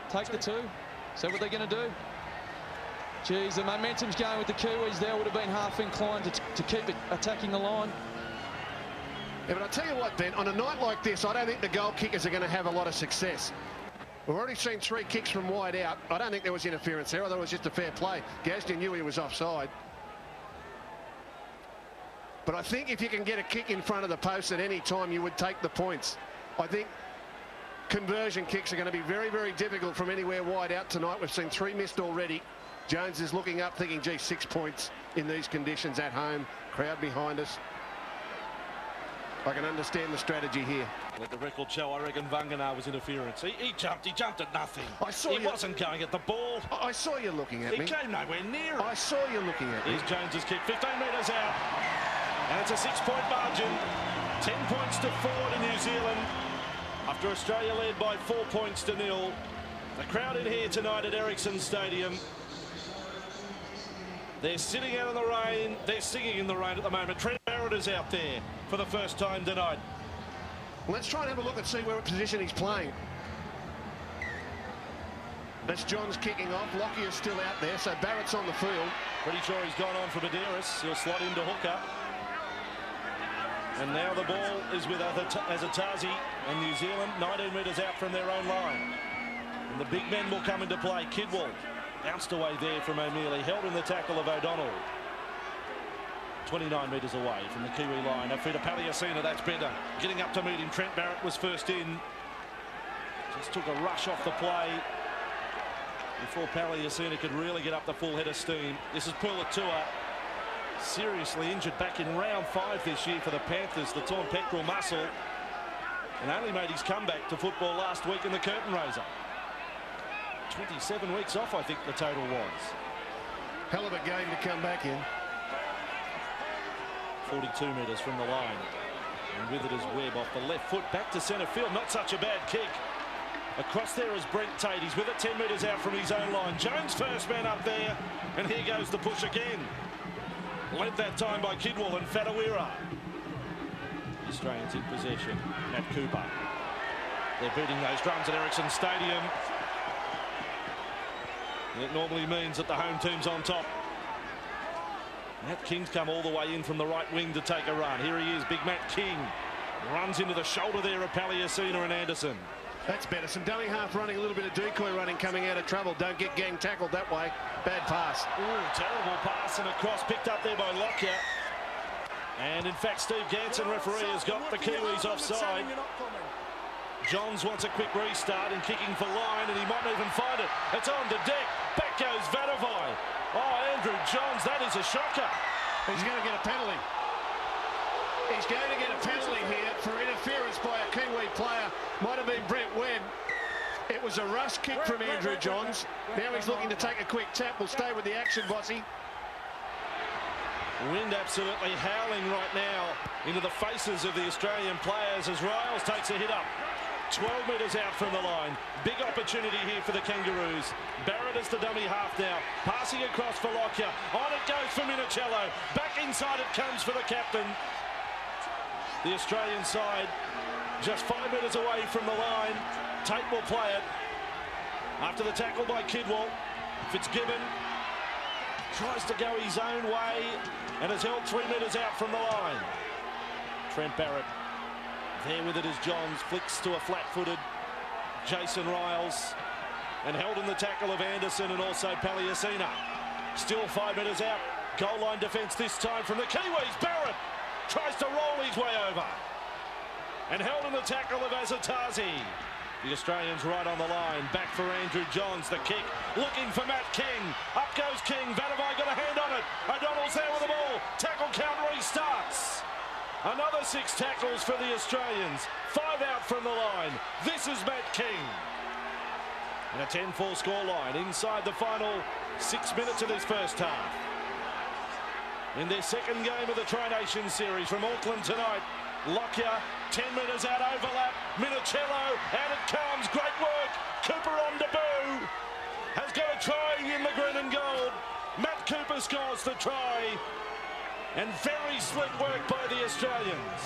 take the 2. So what they're going to do? Geez, the momentum's going with the Kiwis there. Would have been half inclined to keep it attacking the line. Yeah, but I'll tell you what, Ben, on a night like this, I don't think the goal kickers are going to have a lot of success. We've already seen 3 kicks from wide out. I don't think there was interference there. I thought it was just a fair play. Gazdia knew he was offside. But I think if you can get a kick in front of the post at any time, you would take the points. I think conversion kicks are going to be very, very difficult from anywhere wide out tonight. We've seen 3 missed already. Jones is looking up thinking, gee, 6 points in these conditions at home. Crowd behind us. I can understand the strategy here. Let the record show, I reckon Vangana was interference. He jumped at nothing. He wasn't going at the ball. I saw you looking at me. He came nowhere near it. I saw you looking at me. Here's Jones's kick, 15 metres out. And it's a 6-point margin. 10 points to 4 to New Zealand. After Australia led by 4 points to 0. The crowd in here tonight at Ericsson Stadium. They're sitting out in the rain. They're singing in the rain at the moment. Trent Barrett is out there for the first time tonight. Let's try and have a look and see where position he's playing. That's Johns kicking off. Lockyer's still out there, so Barrett's on the field. Pretty sure he's gone on for Badiris. He'll slot into hooker. And now the ball is with Azatazi and New Zealand 19 metres out from their own line. And the big men will come into play. Kidwell bounced away there from O'Mealy, held in the tackle of O'Donnell. 29 metres away from the Kiwi line. A feet of Paliacina, that's better. Getting up to meet him. Trent Barrett was first in. Just took a rush off the play before Paliacina could really get up the full head of steam. This is Pulatua, seriously injured back in round 5 this year for the Panthers, the torn pectoral muscle, and only made his comeback to football last week in the curtain raiser. 27 weeks off, I think the total was. Hell of a game to come back in. 42 metres from the line. And with it is Webb off the left foot back to centre field. Not such a bad kick. Across there is Brent Tate. He's with it 10 metres out from his own line. Jones first man up there. And here goes the push again. Led that time by Kidwell and Fatawira. The Australians in possession. Matt Cooper. They're beating those drums at Ericsson Stadium. It normally means that the home team's on top. Matt King's come all the way in from the right wing to take a run. Here he is, big Matt King. Runs into the shoulder there of Paliacina and Anderson. That's better. Some dummy half running, a little bit of decoy running coming out of trouble. Don't get gang tackled that way. Bad pass. Ooh, terrible pass and a cross picked up there by Lockyer. And in fact, Steve Ganson, referee, has got the Kiwis offside. Johns wants a quick restart and kicking for line, and he might even find it. It's on to deck. Back goes Vadavai. Oh, Andrew Johns, that is a shocker. He's going to get a penalty. He's going to get a penalty here for interference by a Kiwi player. Might have been Brett Webb. It was a rush kick from Andrew Johns. Now he's looking to take a quick tap. We'll stay with the action, Bossy. Wind absolutely howling right now into the faces of the Australian players as Riles takes a hit up. 12 metres out from the line. Big opportunity here for the Kangaroos. Barrett is the dummy half now. Passing across for Lockyer. On it goes for Minicello. Back inside it comes for the captain. The Australian side just 5 metres away from the line. Tate will play it. After the tackle by Kidwell, Fitzgibbon tries to go his own way and is held 3 metres out from the line. Trent Barrett there with it as Johns flicks to a flat-footed Jason Riles and held in the tackle of Anderson and also Palliacina. Still 5 metres out. Goal line defence this time from the Kiwis. Barrett tries to roll his way over and held in the tackle of Azatazi. The Australians right on the line. Back for Andrew Johns. The kick looking for Matt King. Up goes King. Vandervei got a hand on it. O'Donnell's there with the ball. Tackle count restarts. Another 6 tackles for the Australians. 5 out from the line. This is Matt King. And a 10-4 scoreline inside the final 6 minutes of this first half. In their second game of the Tri-Nations series from Auckland tonight. Lockyer, 10 metres out, overlap. Minicello, and it comes. Great work. Cooper on debut. Has got a try in the green and gold. Matt Cooper scores the try. And very slick work by the Australians.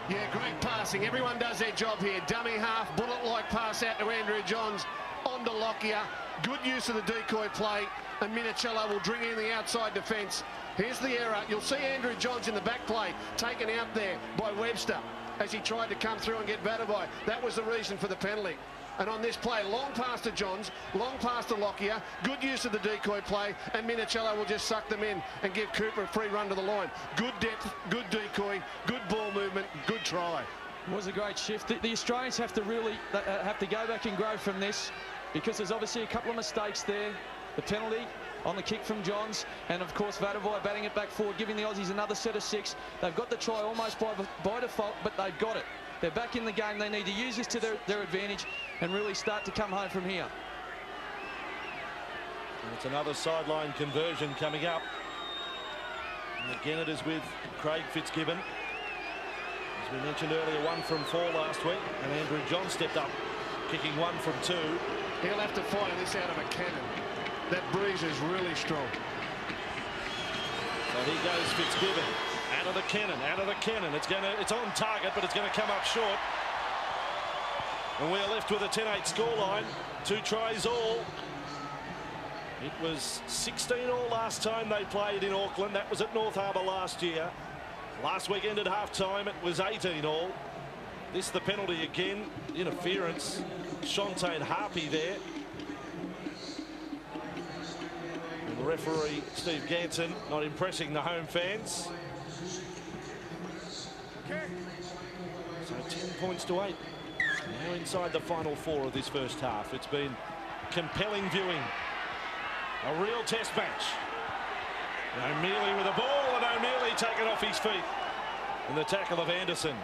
Yeah, great passing. Everyone does their job here. Dummy half, bullet-like pass out to Andrew Johns. On to Lockyer. Good use of the decoy play. And Minicello will bring in the outside defence. Here's the error. You'll see Andrew Johns in the back play taken out there by Webster as he tried to come through and get Vandervei. That was the reason for the penalty. And on this play, long pass to Johns, long pass to Lockyer, good use of the decoy play, and Minicello will just suck them in and give Cooper a free run to the line. Good depth, good decoy, good ball movement, good try. It was a great shift. The Australians have to really have to go back and grow from this, because there's obviously a couple of mistakes there. The penalty on the kick from Johns, and of course Vandervei batting it back forward, giving the Aussies another set of 6. They've got the try almost by default, but they've got it. They're back in the game. They need to use this to their advantage and really start to come home from here. And it's another sideline conversion coming up. And again it is with Craig Fitzgibbon. As we mentioned earlier, 1 from 4 last week, and Andrew Johns stepped up, kicking 1 from 2. He'll have to fire this out of a cannon. That breeze is really strong. So here goes Fitzgibbon. Out of the cannon, out of the cannon. It's on target, but it's going to come up short. And we're left with a 10-8 scoreline. 2 tries all. It was 16 all last time they played in Auckland. That was at North Harbour last year. Last weekend at half-time, it was 18 all. This the penalty again. Interference. Shontaine Harpy there. And the referee, Steve Ganson, not impressing the home fans. So 10 points to 8. Now inside the final 4 of this first half. It's been compelling viewing. A real test match. O'Mealy with the ball, and O'Mealy taken off his feet. And the tackle of Anderson.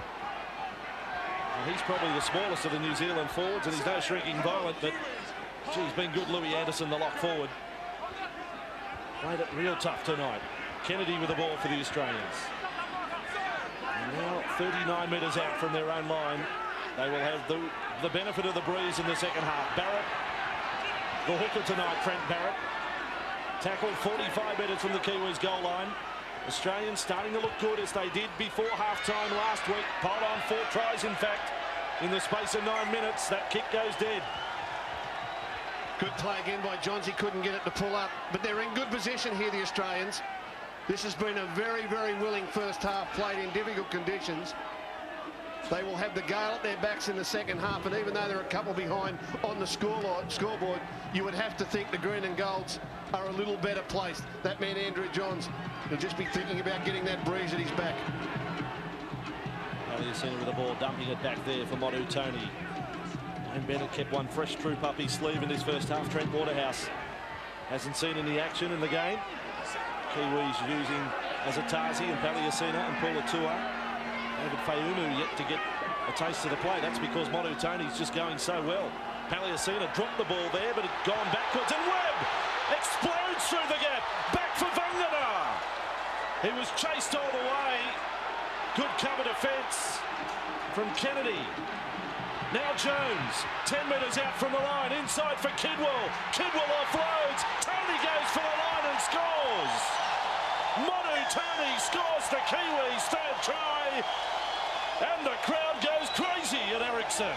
And he's probably the smallest of the New Zealand forwards, and he's no shrinking violet, but geez, been good, Louis Anderson, the lock forward. Played it real tough tonight. Kennedy with the ball for the Australians. And now 39 metres out from their own line. They will have the benefit of the breeze in the second half. Barrett, the hooker tonight, Trent Barrett. Tackled 45 metres from the Kiwis goal line. Australians starting to look good as they did before half-time last week. Piled on 4 tries, in fact, in the space of 9 minutes. That kick goes dead. Good play again by Johns. He couldn't get it to pull up, but they're in good position here, the Australians. This has been a very, very willing first half played in difficult conditions. They will have the gale at their backs in the second half, and even though they're a couple behind on the scoreboard, you would have to think the green and golds are a little better placed. That man Andrew Johns will just be thinking about getting that breeze at his back. Palliacina with the ball, dumping it back there for Modu Tony. And Bennett kept one fresh troop up his sleeve in this first half. Trent Waterhouse hasn't seen any action in the game. Kiwis using Azatazi and Palliacina and Paulatua. David Fayumu yet to get a taste of the play. That's because Motu Tony's just going so well. Paliasina dropped the ball there, but it's gone backwards, and Webb explodes through the gap. Back for Vangana. He was chased all the way. Good cover defence from Kennedy. Now Jones, 10 metres out from the line, inside for Kidwell. Kidwell offloads. Tony goes for the line and scores. Motu Tony scores the Kiwis' third try, and the crowd goes crazy at Ericsson.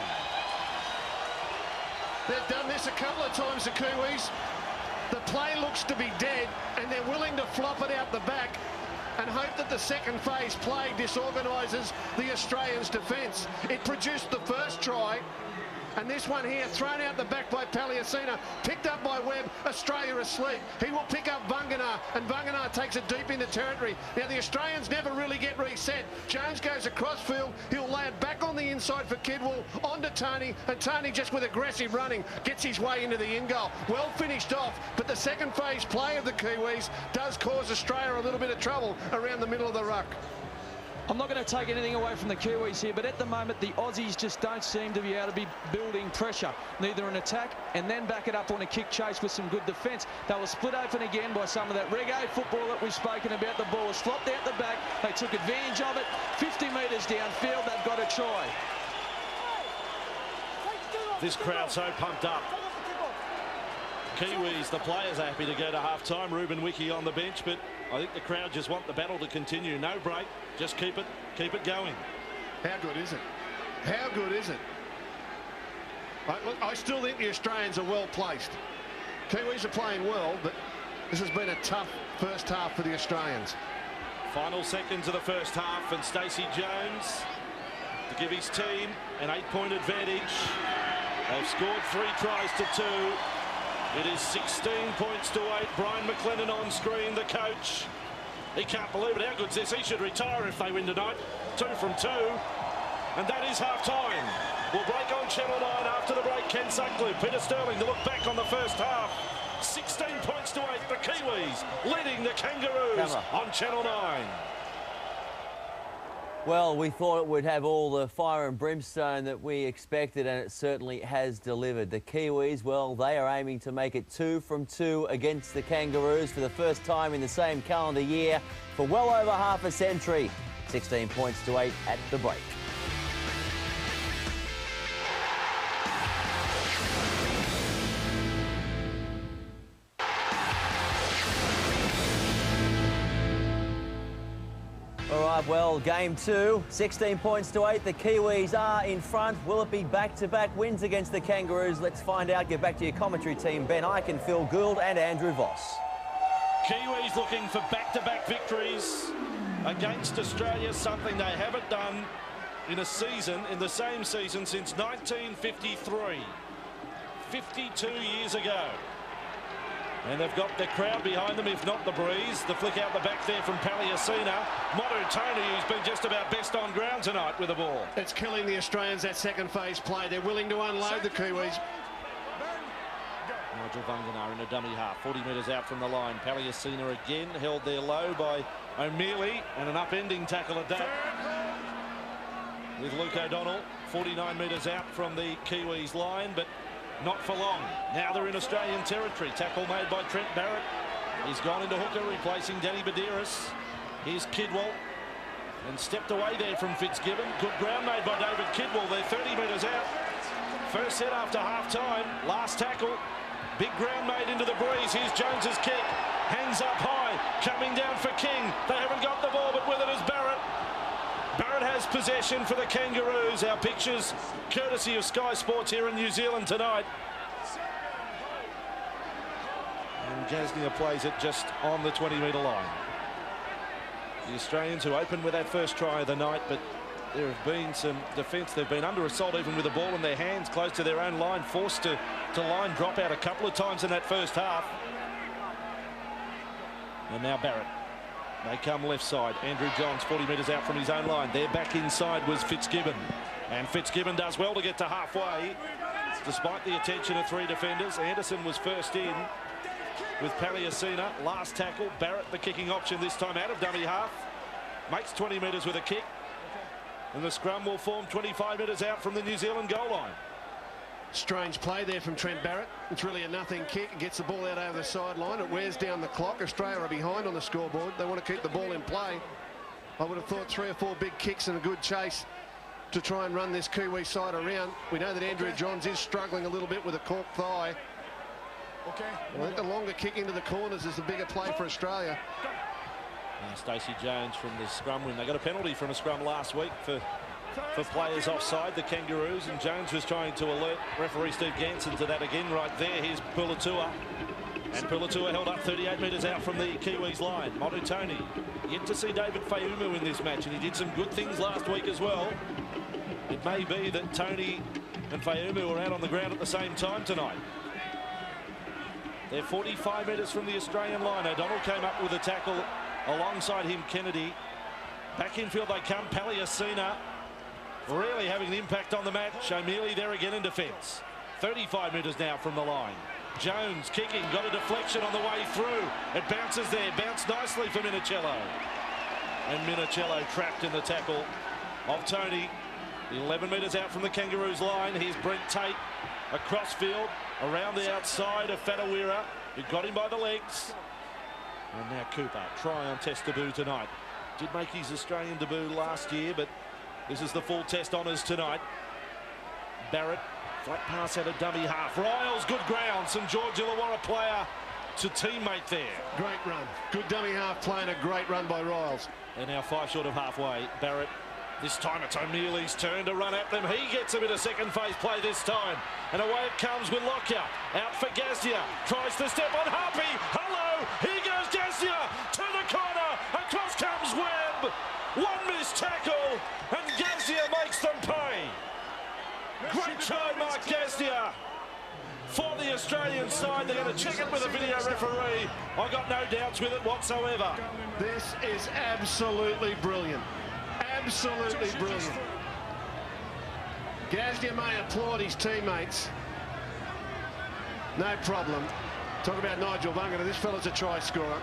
They've done this a couple of times, the Kiwis. The play looks to be dead, and they're willing to flop it out the back and hope that the second phase play disorganises the Australians' defence. It produced the first try, and this one here, thrown out the back by Paliasina, picked up by Webb. Australia asleep. He will pick up Vangana, and Vangana takes it deep into territory. Now, the Australians never really get reset. Jones goes across field. He'll lay it back on the inside for Kidwell, onto Tony, and Tony, just with aggressive running, gets his way into the in goal. Well finished off, but the second phase play of the Kiwis does cause Australia a little bit of trouble around the middle of the ruck. I'm not going to take anything away from the Kiwis here, but at the moment the Aussies just don't seem to be able to be building pressure, neither in attack and then back it up on a kick chase with some good defence. They were split open again by some of that reggae football that we've spoken about. The ball was flopped out the back. They took advantage of it. 50 metres downfield, they've got a try. This crowd so pumped up. Kiwis, the players are happy to go to half-time. Ruben Wiki on the bench, but I think the crowd just want the battle to continue. No break, just keep it going. How good is it? How good is it? I still think the Australians are well placed. Kiwis are playing well, but this has been a tough first half for the Australians. Final seconds of the first half, and Stacey Jones to give his team an 8-point advantage. They've scored 3 tries to 2. It is 16 points to 8. Brian McLennan on screen, the coach. He can't believe it. How good's this? He should retire if they win tonight. 2 from 2. And that is half-time. We'll break on Channel 9 after the break. Ken Sutcliffe, Peter Sterling to look back on the first half. 16 points to 8. The Kiwis leading the Kangaroos on Channel 9. Well, we thought it would have all the fire and brimstone that we expected, and it certainly has delivered. The Kiwis, well, they are aiming to make it 2 from 2 against the Kangaroos for the first time in the same calendar year for well over half a century. 16 points to 8 at the break. All right, well, game 2, 16 points to 8. The Kiwis are in front. Will it be back-to-back wins against the Kangaroos? Let's find out. Get back to your commentary team, Ben Eichen, Phil Gould and Andrew Voss. Kiwis looking for back-to-back victories against Australia, something they haven't done in a season, in the same season since 1953, 52 years ago. And they've got the crowd behind them, if not the breeze. The flick out the back there from Paliasina. Motu Tony, who's been just about best on ground tonight with the ball. It's killing the Australians, that second phase play. They're willing to unload the Kiwis. Nigel Vangana in a dummy half, 40 metres out from the line. Paliasina again held there low by O'Mealy, and an upending tackle at that. With Luke O'Donnell, 49 metres out from the Kiwis line, but not for long. Now they're in Australian territory. Tackle made by Trent Barrett. He's gone into hooker, replacing Danny Badiris. Here's Kidwell. And stepped away there from Fitzgibbon. Good ground made by David Kidwell. They're 30 metres out. First set after half-time. Last tackle. Big ground made into the breeze. Here's Jones's kick. Hangs up high. Coming down for King. They haven't got the ball, but with it is Barrett. Barrett has possession for the Kangaroos. Our pictures courtesy of Sky Sports here in New Zealand tonight. And Jasnia plays it just on the 20-metre line. The Australians who opened with that first try of the night, but there have been some defence. They've been under assault even with the ball in their hands close to their own line, forced to line drop out a couple of times in that first half. And now Barrett. They come left side. Andrew Johns 40 metres out from his own line. There back inside was Fitzgibbon. And Fitzgibbon does well to get to halfway. Despite the attention of 3 defenders, Anderson was first in with Paliasina. Last tackle. Barrett the kicking option this time out of dummy half. Makes 20 metres with a kick. And the scrum will form 25 metres out from the New Zealand goal line. Strange play there from Trent Barrett. It's really a nothing kick. It gets the ball out over the sideline. It wears down the clock. Australia are behind on the scoreboard. They want to keep the ball in play. I would have thought 3 or 4 big kicks and a good chase to try and run this Kiwi side around. We know that Andrew Johns is struggling a little bit with a cork thigh. Okay. I think the longer kick into the corners is the bigger play for Australia. Stacey Jones from the scrum win. They got a penalty from a scrum last week for players offside, the Kangaroos, and Jones was trying to alert referee Steve Ganson to that again right there. Here's Pulatua, and Pulatua held up 38 metres out from the Kiwis line. Motu Tony, yet to see David Fayumu in this match, and he did some good things last week as well. It may be that Tony and Fayumu are out on the ground at the same time tonight. They're 45 metres from the Australian line. O'Donnell came up with a tackle alongside him, Kennedy. Back infield they come, Paliasina really having an impact on the match. O'Mealy there again in defence. 35 metres now from the line. Jones kicking, got a deflection on the way through. It bounces there, bounced nicely for Minicello. And Minicello trapped in the tackle of Tony. 11 metres out from the Kangaroos line. Here's Brent Tate across field, around the outside of Fatawira, who got him by the legs. And now Cooper, try on test debut tonight. Did make his Australian debut last year, but this is the full test honours tonight. Barrett, flat pass out of dummy half. Riles, good ground. St George Illawarra player to teammate there. Great run. Good dummy half play and a great run by Riles. They're now 5 short of halfway. Barrett, this time it's O'Mealy's turn to run at them. He gets a bit of second phase play this time. And away it comes with Lockyer. Out for Gazdia. Tries to step on Harpy. Hello, here goes Gazdia to the corner. Across comes Webb. One missed tackle, and Gazdia makes them pay. Great try, Mark Gazdia. For the Australian side, they're going to check it with a video referee. I got no doubts with it whatsoever. This is absolutely brilliant. Absolutely brilliant. Gazdia may applaud his teammates. No problem. Talk about Nigel Bunga. This fella's a try scorer.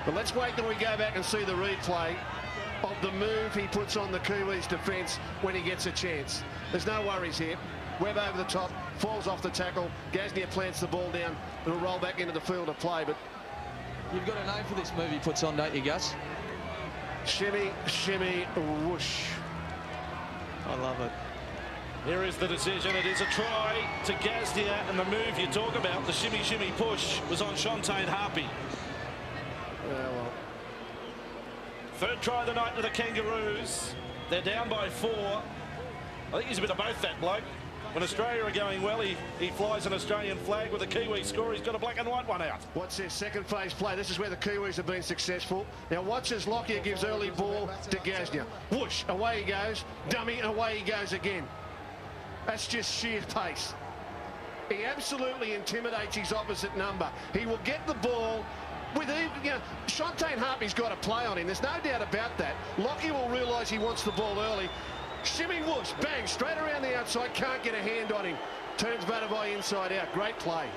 But let's wait till we go back and see the replay of the move he puts on the Kiwis defence when he gets a chance. There's no worries here. Webb over the top, falls off the tackle. Gazdia plants the ball down. It'll roll back into the field of play. But You've got a name for this move he puts on, don't you, Gus? shimmy, shimmy, whoosh. I love it. Here is the decision. It is a try to Gazdia, and the move you talk about, the shimmy, shimmy, push, was on Shontaine Harpy. Well. Third try of the night to the Kangaroos. They're down by 4. I think he's a bit of both, that bloke. When Australia are going well, he flies an Australian flag. With a Kiwi score, he's got a black and white one out. What's their second phase play? This is where the Kiwis have been successful. Now watch as Lockyer gives early ball to Gazdia. Whoosh, away he goes. Dummy, and away he goes again. That's just sheer pace. He absolutely intimidates his opposite number. He will get the ball with, Shontaine Harpy's got a play on him. There's no doubt about that. Lockyer will realise he wants the ball early. Shimmy whoosh, bang, straight around the outside, can't get a hand on him. Turns Batabai inside out, great play.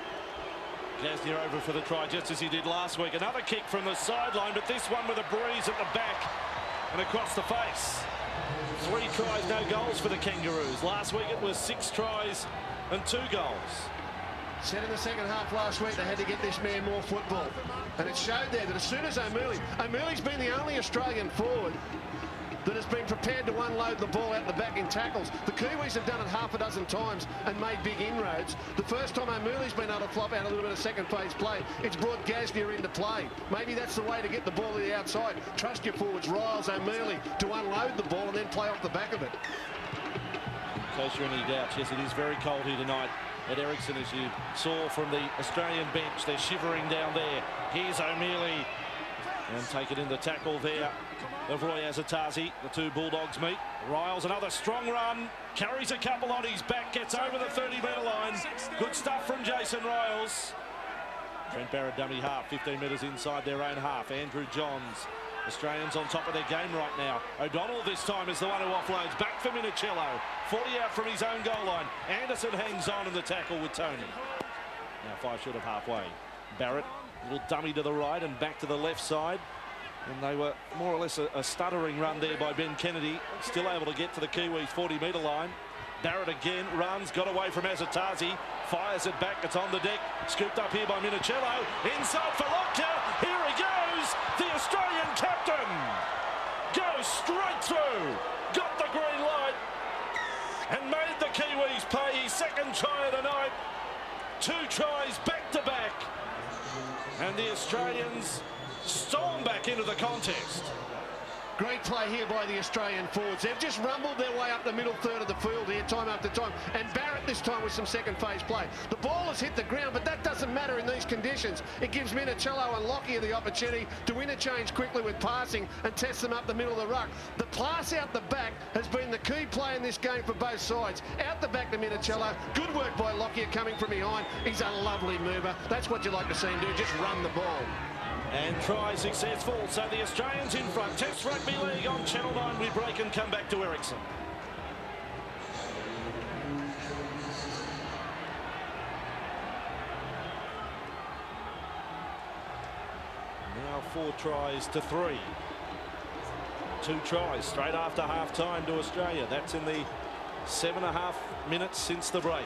Gazdia over for the try, just as he did last week. Another kick from the sideline, but this one with a breeze at the back and across the face. 3 tries, no goals for the Kangaroos. Last week it was 6 tries and 2 goals. Said in the second half last week they had to get this man more football. And it showed there that as soon as O'Mealy's been the only Australian forward that has been prepared to unload the ball out the back in tackles. The Kiwis have done it half a dozen times and made big inroads. The first time O'Mealy's been able to flop out a little bit of second phase play, it's brought Gazdia into play. Maybe that's the way to get the ball to the outside. Trust your forwards, Riles, O'Mealy, to unload the ball and then play off the back of it. In case you're any doubts, yes, it is very cold here tonight at Ericsson, as you saw from the Australian bench. They're shivering down there. Here's O'Mealy, and take it in the tackle there of Roy Azatazi. The 2 Bulldogs meet. Riles, another strong run, carries a couple on his back, gets over the 30-metre line. Good stuff from Jason Riles. Trent Barrett dummy half, 15 metres inside their own half. Andrew Johns. Australians on top of their game right now. O'Donnell this time is the one who offloads back for Minicello. 40 out from his own goal line. Anderson hangs on in the tackle with Tony. Now 5 short of halfway. Barrett, little dummy to the right and back to the left side. And they were more or less a stuttering run there by Ben Kennedy. Still able to get to the Kiwis 40-metre line. Barrett again runs, got away from Azatazi, fires it back, it's on the deck, scooped up here by Minicello, inside for Lockyer, here he goes, the Australian captain, goes straight through, got the green light, and made the Kiwis pay his second try of the night, 2 tries back to back, and the Australians storm back into the contest. Great play here by the Australian forwards. They've just rumbled their way up the middle third of the field here time after time. And Barrett this time with some second phase play. The ball has hit the ground, but that doesn't matter in these conditions. It gives Minicello and Lockyer the opportunity to interchange quickly with passing and test them up the middle of the ruck. The pass out the back has been the key play in this game for both sides. Out the back to Minicello. Good work by Lockyer coming from behind. He's a lovely mover. That's what you like to see him do, just run the ball. And try successful, so the Australians in front. Test Rugby League on Channel 9. We break and come back to Ericsson. Now 4 tries to 3. 2 tries straight after half-time to Australia. That's in the 7.5 minutes since the break.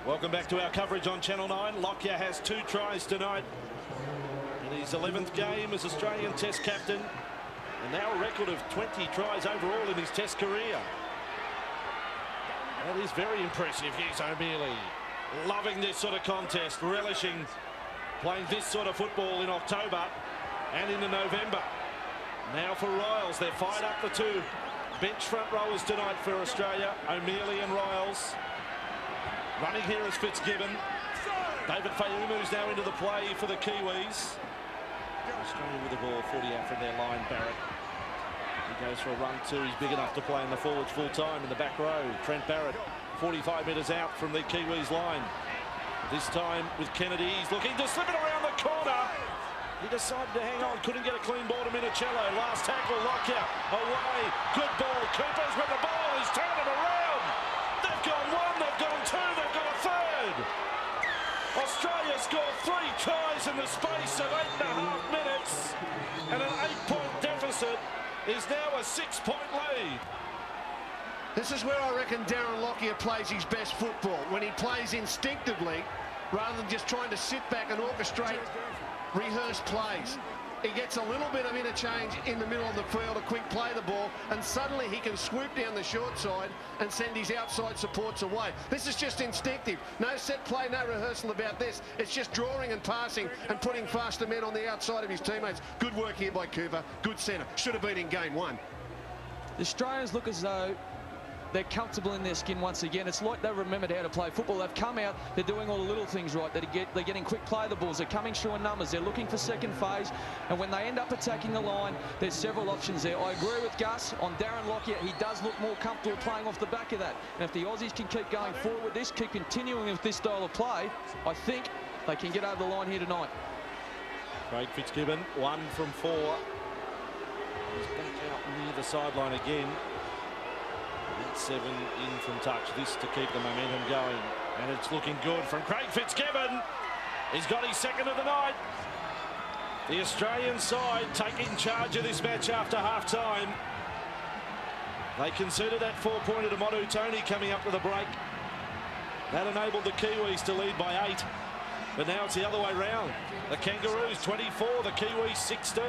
Welcome back to our coverage on Channel 9. Lockyer has 2 tries tonight in his 11th game as Australian Test captain, and now a record of 20 tries overall in his Test career. That is very impressive. Here's O'Mealy, loving this sort of contest, relishing playing this sort of football in October and into November. Now for Riles, they're fired up, the 2 bench front rowers tonight for Australia, O'Mealy and Riles. Running here is Fitzgibbon. David Fayumu's now into the play for the Kiwis. Australia with the ball, 40 out from their line, Barrett. He goes for a run too. He's big enough to play in the forwards full time in the back row. Trent Barrett, 45 metres out from the Kiwis line. This time with Kennedy, he's looking to slip it around the corner. He decided to hang on, couldn't get a clean ball to Minicello. Last tackle, Lockyer away. Good ball, Cooper's with the ball, he's turned it around. They've gone 1, they've gone 2, they've got a third. Australia scored 3 tries in the space of 8.5 minutes, and an 8-point deficit is now a 6-point lead. This is where I reckon Darren Lockyer plays his best football, when he plays instinctively rather than just trying to sit back and orchestrate rehearsed plays. He gets a little bit of interchange in the middle of the field, a quick play the ball, and suddenly he can swoop down the short side and send his outside supports away. This is just instinctive. No set play, no rehearsal about this. It's just drawing and passing and putting faster men on the outside of his teammates. Good work here by Cooper. Good centre. Should have been in game 1. The Australians look as though they're comfortable in their skin once again. It's like they've remembered how to play football. They've come out, they're doing all the little things right. They're getting quick play the balls, they're coming through in numbers, they're looking for second phase, and when they end up attacking the line, there's several options there. I agree with Gus on Darren Lockyer. He does look more comfortable playing off the back of that. And if the Aussies can keep going forward with this, keep continuing with this style of play, I think they can get over the line here tonight. Craig Fitzgibbon, 1 from 4. He's back out near the sideline again. 7 in from touch. This to keep the momentum going, and it's looking good from Craig Fitzgibbon. He's got his second of the night. The Australian side taking charge of this match after half-time. They conceded that 4-pointer to Modu Tony coming up to the break. That enabled the Kiwis to lead by 8, but now it's the other way round. The Kangaroos 24, the Kiwis 16.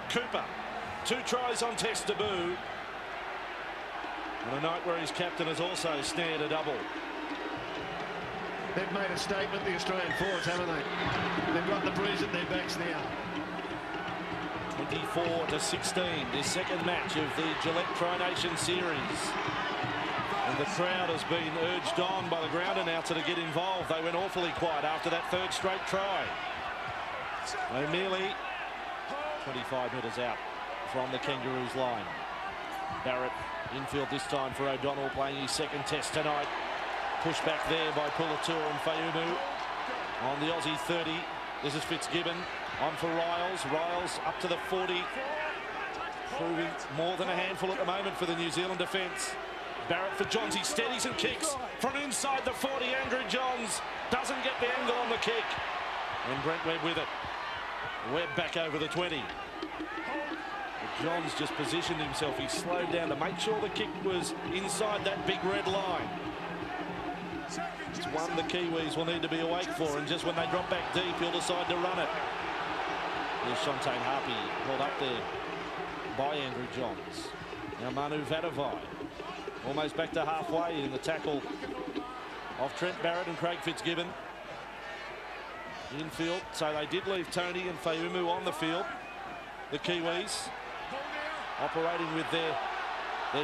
Cooper, 2 tries on Test debut. On a night where his captain has also snared a double. They've made a statement, the Australian forwards, haven't they? They've got the breeze at their backs now. 24-16, the second match of the Gillette Tri-Nation Series. And the crowd has been urged on by the ground announcer to get involved. They went awfully quiet after that 3rd straight try. O'Mealy, 25 metres out from the Kangaroos line. Barrett infield this time for O'Donnell, playing his second test tonight. Pushed back there by Pulatur and Fayumu. On the Aussie 30, this is Fitzgibbon. On for Riles. Riles up to the 40. Proving more than a handful at the moment for the New Zealand defence. Barrett for Johns. He steadies and kicks from inside the 40. Andrew Johns doesn't get the angle on the kick. And Brent Webb with it. Webb back over the 20. Johns just positioned himself. He slowed down to make sure the kick was inside that big red line. It's one the Kiwis will need to be awake for, and just when they drop back deep, he'll decide to run it. There's Shontaine Harpy held up there by Andrew Johns. Now Manu Vadavai almost back to halfway in the tackle of Trent Barrett and Craig Fitzgibbon. Infield, so they did leave Tony and Fayumu on the field. The Kiwis operating with their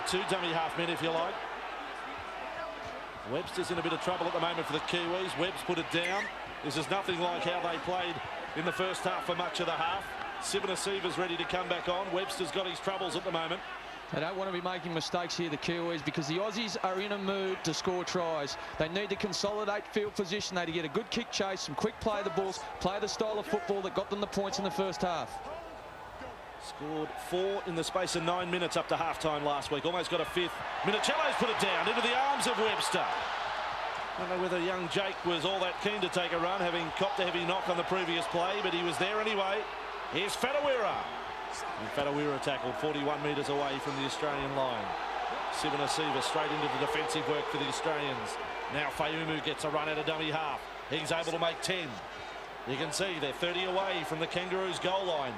two dummy half men, if you like. Webster's in a bit of trouble at the moment for the Kiwis. Webb's put it down. This is nothing like how they played in the first half for much of the half. Sivanasiva's ready to come back on. Webster's got his troubles at the moment. They don't want to be making mistakes here, the Kiwis, because the Aussies are in a mood to score tries. They need to consolidate field position. They need to get a good kick chase, some quick play of the balls, play the style of football that got them the points in the first half. Scored 4 in the space of 9 minutes up to half-time last week. Almost got a fifth. Minicello's put it down into the arms of Webster. I don't know whether young Jake was all that keen to take a run, having copped a heavy knock on the previous play, but he was there anyway. Here's Fatawira. And Fatawira tackled 41 metres away from the Australian line. Sivanasiva straight into the defensive work for the Australians. Now Fayumu gets a run out of dummy half. He's able to make 10. You can see they're 30 away from the Kangaroos' goal line.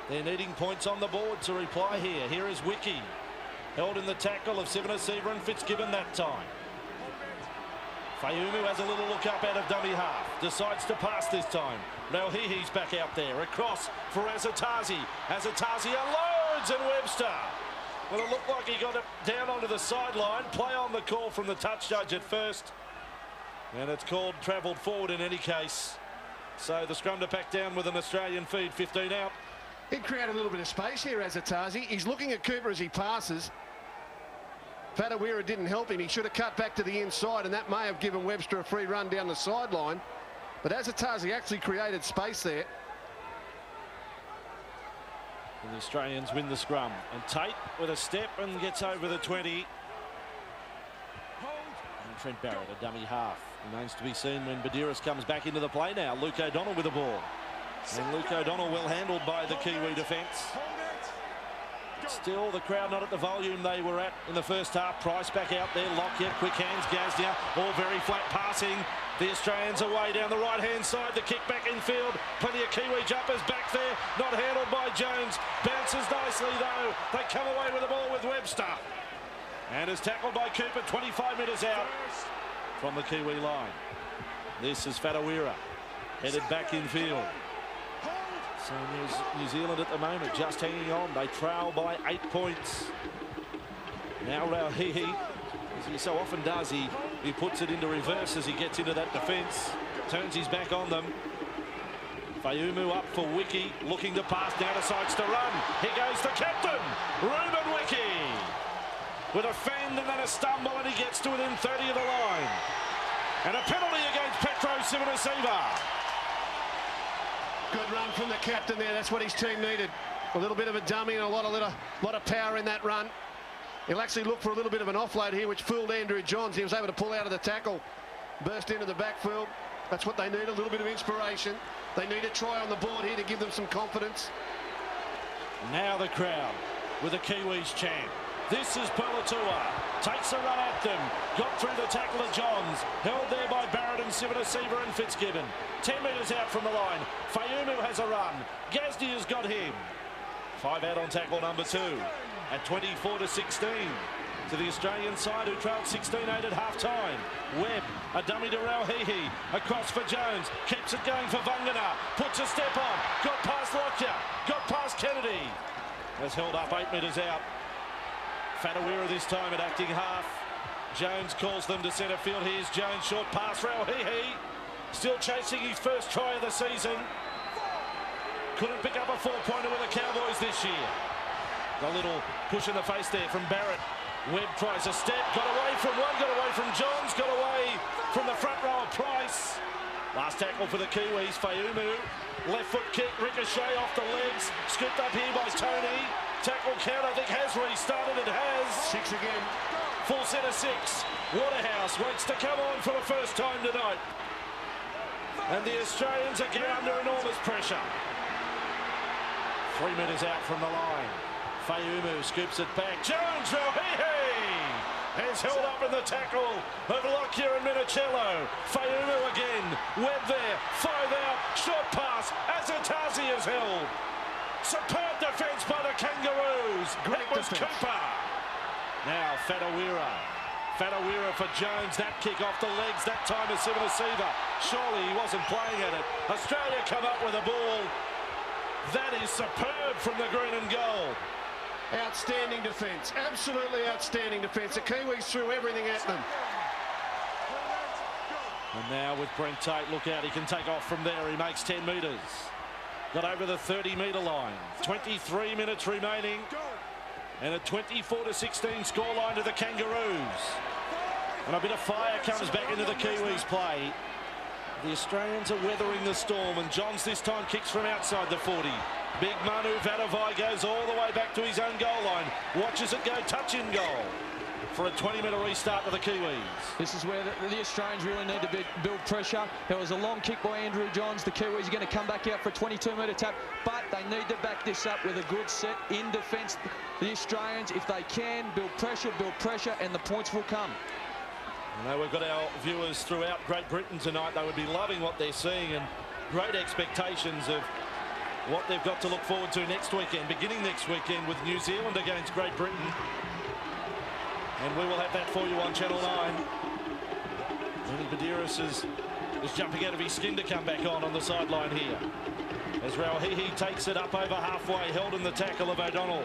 They're needing points on the board to reply here. Here is Wiki. Held in the tackle of Sivanasiva and Fitzgibbon that time. Fayumu has a little look up out of dummy half. Decides to pass this time. Rauhihi's back out there. Across for Azatazi. Azatazi unloads and Webster. Well, it looked like he got it down onto the sideline. Play on the call from the touch judge at first. And it's called travelled forward in any case. So the scrum to pack down with an Australian feed, 15 out. He'd create a little bit of space here, Azatazi. He's looking at Cooper as he passes. Fatawira didn't help him. He should have cut back to the inside, and that may have given Webster a free run down the sideline. But Azatazi actually created space there. And the Australians win the scrum. And Tate with a step and gets over the 20. And Trent Barrett, a dummy half. Remains to be seen when Badiris comes back into the play now. Luke O'Donnell with the ball. And Luke O'Donnell well handled by the Kiwi defence. Still, the crowd not at the volume they were at in the first half. Price back out there. Lockyer, quick hands, Gazdia. All very flat passing. The Australians away down the right-hand side. The kick back infield. Plenty of Kiwi jumpers back there. Not handled by Jones. Bounces nicely, though. They come away with the ball with Webster. And is tackled by Cooper. 25 metres out from the Kiwi line. This is Fatawira. Headed back infield. So New Zealand at the moment just hanging on. They trail by 8 points. Now Rauhihi, as he so often does, he puts it into reverse as he gets into that defence. Turns his back on them. Fayumu up for Wiki, looking to pass down to sides to run. Here goes the captain, Ruben Wiki. With a fend and then a stumble, and he gets to within 30 of the line. And a penalty against Petro Sivanasiva. Good run from the captain there. That's what his team needed. A little bit of a dummy and a lot of power in that run. He'll actually look for a little bit of an offload here, which fooled Andrew Johns. He was able to pull out of the tackle, burst into the backfield. That's what they need, a little bit of inspiration. They need a try on the board here to give them some confidence. Now the crowd with a Kiwis chant. This is Pulatua. Takes a run at them. Got through the tackle of Johns. Held there by Barrett and Sivanasiva and Fitzgibbon. 10 metres out from the line. Fayumu has a run. Gazdi has got him. 5 out on tackle number 2. At 24-16. To the Australian side, who trailed 16-8 at half-time. Webb, a dummy to Rauhihi. Across for Jones. Keeps it going for Vangana. Puts a step on. Got past Lockyer. Got past Kennedy. Has held up 8 metres out. Fatawira this time at acting half. Jones calls them to centre field. Here's Jones, short pass. Rauhihi still chasing his first try of the season. Couldn't pick up a 4-pointer with the Cowboys this year. A little push in the face there from Barrett. Webb tries a step, got away from one, got away from Johns, got away from the front row of Price. Last tackle for the Kiwis, Fayumu. Left foot kick, ricochet off the legs. Scooped up here by Tony. Tackle count, I think, has restarted. It has. 6 again. Full set of 6. Waterhouse waits to come on for the first time tonight. And the Australians again under enormous pressure. 3 metres out from the line. Fayumu scoops it back. Jones, is held up in the tackle of Lockyer and Minicello. Fayumu again. Webb there. 5 out. Short pass. Azatazi is held. Superb defence by the Kangaroos. Great was Cooper. Now Fatawira. Fatawira for Jones. That kick off the legs. That time is Siva. Surely he wasn't playing at it. Australia come up with a ball. That is superb from the green and gold. Outstanding defence, absolutely outstanding defence. The Kiwis threw everything at them. And now with Brent Tate, look out, he can take off from there. He makes 10 metres. Got over the 30-metre line. 23 minutes remaining. And a 24-16 scoreline to the Kangaroos. And a bit of fire comes back into the Kiwis' play. The Australians are weathering the storm, and Johns this time kicks from outside the 40. Big Manu Vatuvei goes all the way back to his own goal line. Watches it go touch in goal for a 20-metre restart to the Kiwis. This is where the Australians really need to build pressure. There was a long kick by Andrew Johns. The Kiwis are going to come back out for a 22-metre tap, but they need to back this up with a good set in defence. The Australians, if they can, build pressure, and the points will come. I know we've got our viewers throughout Great Britain tonight. They would be loving what they're seeing and great expectations of what they've got to look forward to next weekend, beginning next weekend with New Zealand against Great Britain. And we will have that for you on Channel 9. Lenny Badiris is jumping out of his skin to come back on the sideline here. As Rauhihi takes it up over halfway, held in the tackle of O'Donnell.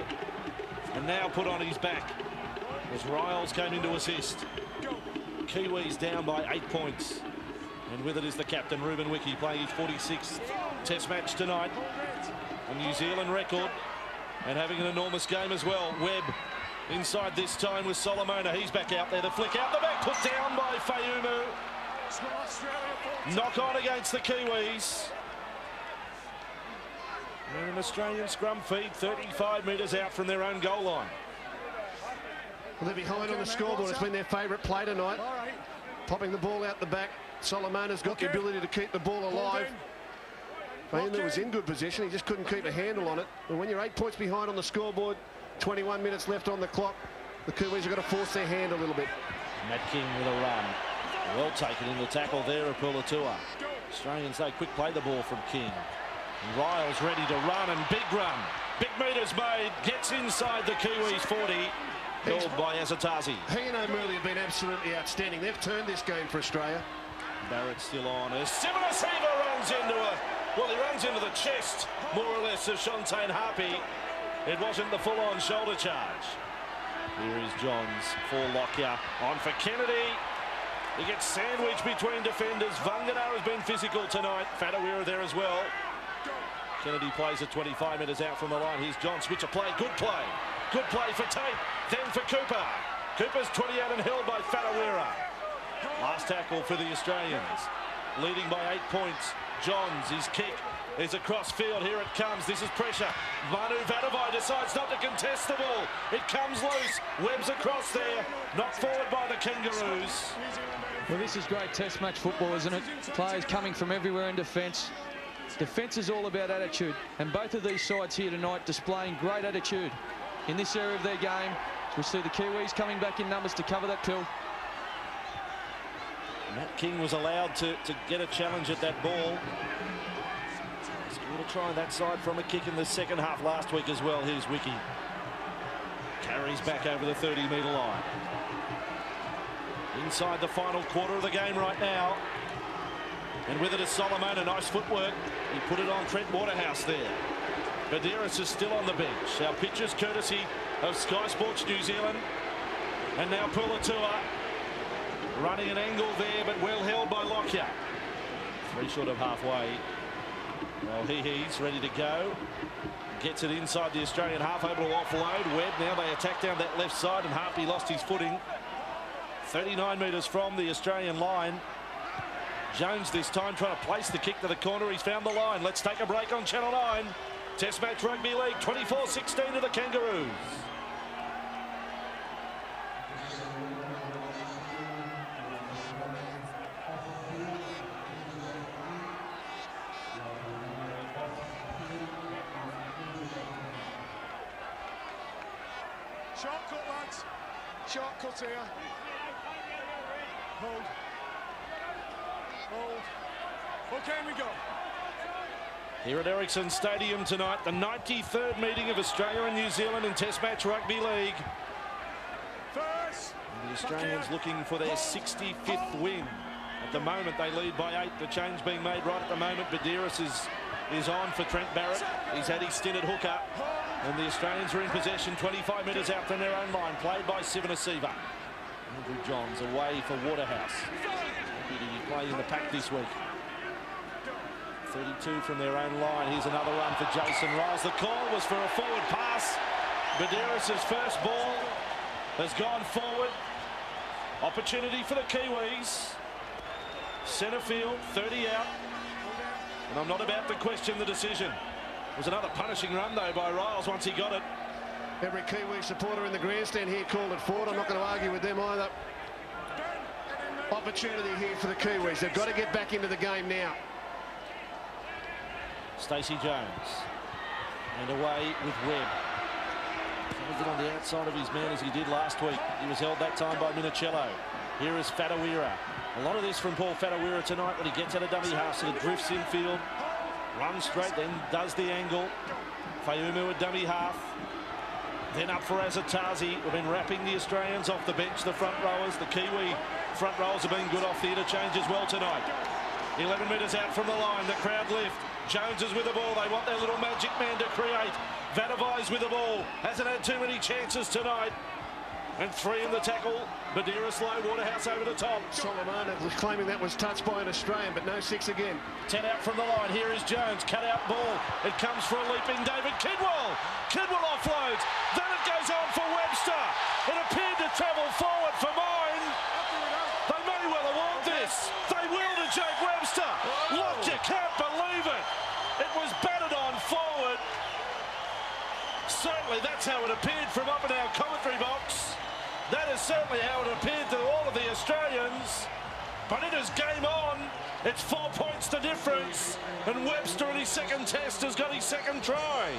And now put on his back as Riles came in to assist. Kiwis down by 8 points. And with it is the captain, Ruben Wiki, playing his 46th Test match tonight. A New Zealand record. And having an enormous game as well. Webb inside this time with Solomona. He's back out there. The flick out the back, put down by Fayumu. Knock on against the Kiwis. And an Australian scrum feed 35 metres out from their own goal line. Well, they're behind on the scoreboard. It's been their favourite play tonight. Popping the ball out the back. Solomona's got the ability to keep the ball alive. Fayumu was in good position. He just couldn't keep a handle on it. And when you're 8 points behind on the scoreboard, 21 minutes left on the clock, the Kiwis have got to force their hand a little bit. Matt King with a run. Well taken in the tackle there of Pulatua. Australians, they quick play the ball from King. And Riles ready to run, and big run. Big metres made. Gets inside the Kiwis 40. Held by Azatazi. He and O'Murley have been absolutely outstanding. They've turned this game for Australia. Barrett still on. As Siva runs into he runs into the chest, more or less, of Shontaine Harpy. It wasn't the full-on shoulder charge. Here is Johns for Lockyer. On for Kennedy. He gets sandwiched between defenders. Vangana has been physical tonight. Fatawira there as well. Kennedy plays at 25 metres out from the line. Here's John. Switch of play. Good play. Good play for Tate. Then for Cooper. Cooper's 28 and held by Fatawira. Last tackle for the Australians. Leading by 8 points. Johns, his kick is across field. Here it comes. This is pressure. Manu Vatuvei decides not to contest the ball. It comes loose. Webb's across there. Knocked forward by the Kangaroos. Well, this is great Test match football, isn't it? Players coming from everywhere in defence. Defence is all about attitude. And both of these sides here tonight displaying great attitude in this area of their game. We see the Kiwis coming back in numbers to cover that pill. Matt King was allowed to get a challenge at that ball. He's going to try that side from a kick in the second half last week as well. Here's Wiki. Carries back over the 30-metre line. Inside the final quarter of the game right now. And with it is Solomon, a nice footwork. He put it on Trent Waterhouse there. Badiris is still on the bench. Our pitches courtesy of Sky Sports New Zealand. And now Pulatua running an angle there, but well held by Lockyer. 3 short of halfway. Well, he's ready to go. Gets it inside the Australian half, able to offload. Webb, now they attack down that left side, and Harpy lost his footing. 39 metres from the Australian line. Jones this time trying to place the kick to the corner. He's found the line. Let's take a break on Channel 9. Test match Rugby League, 24-16 to the Kangaroos. Shortcut, lads. Shortcut here. Hold. Hold. Okay, we go. Here at Ericsson Stadium tonight, the 93rd meeting of Australia and New Zealand in Test Match Rugby League. First. The Australians looking for their 65th win. At the moment, they lead by 8. The change being made right at the moment. Badiris is on for Trent Barrett. He's had his stint at hooker. And the Australians are in possession 25 metres out from their own line. Played by Sivanasiva. Andrew Johns away for Waterhouse. Happy to be playing in the pack this week. 32 from their own line. Here's another run for Jason Riles. The call was for a forward pass. Badiris' first ball has gone forward. Opportunity for the Kiwis. Centre field, 30 out. And I'm not about to question the decision. It was another punishing run, though, by Riles once he got it. Every Kiwi supporter in the grandstand here called it forward. I'm not going to argue with them either. Opportunity here for the Kiwis. They've got to get back into the game now. Stacey Jones. And away with Webb. Trying to get on the outside of his man as he did last week. He was held that time by Minicello. Here is Fatawira. A lot of this from Paul Fatawira tonight when he gets out of dummy half, so it drifts infield, runs straight, then does the angle. Fayumu at dummy half. Then up for Azatazi. We've been wrapping the Australians off the bench, the front rowers. The Kiwi front rowers have been good off the interchange as well tonight. 11 metres out from the line, the crowd lift. Jones is with the ball. They want their little magic man to create. Vatavai's with the ball. Hasn't had too many chances tonight. And 3 in the tackle. Badiris low, Waterhouse over the top. Solomon was claiming that was touched by an Australian, but no 6 again. 10 out from the line. Here is Jones. Cut out ball. It comes for a leaping David Kidwell. Kidwell offloads. Then it goes on for Webster. It appeared to travel forward for mine. They may well have won this. They will to Jake Webster. Look, you can't believe it. It was batted on forward. Certainly that's how it appeared from up in our commentary box. That is certainly how it appeared to all of the Australians. But it is game on. It's 4 points the difference. And Webster in his second test has got his second try.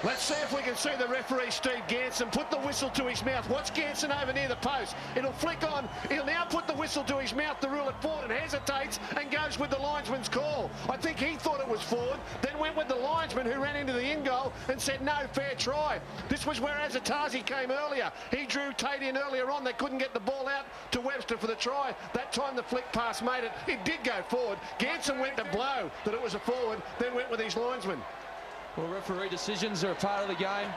Let's see if we can see the referee, Steve Ganson, put the whistle to his mouth. Watch Ganson over near the post. It'll flick on. He'll now put the whistle to his mouth to rule it forward, and hesitates and goes with the linesman's call. I think he thought it was forward, then went with the linesman who ran into the in goal and said no, fair try. This was where Azatazi came earlier. He drew Tate in earlier on. They couldn't get the ball out to Webster for the try. That time the flick pass made it. It did go forward. Ganson went to blow that it was a forward, then went with his linesman. Well, referee decisions are a part of the game.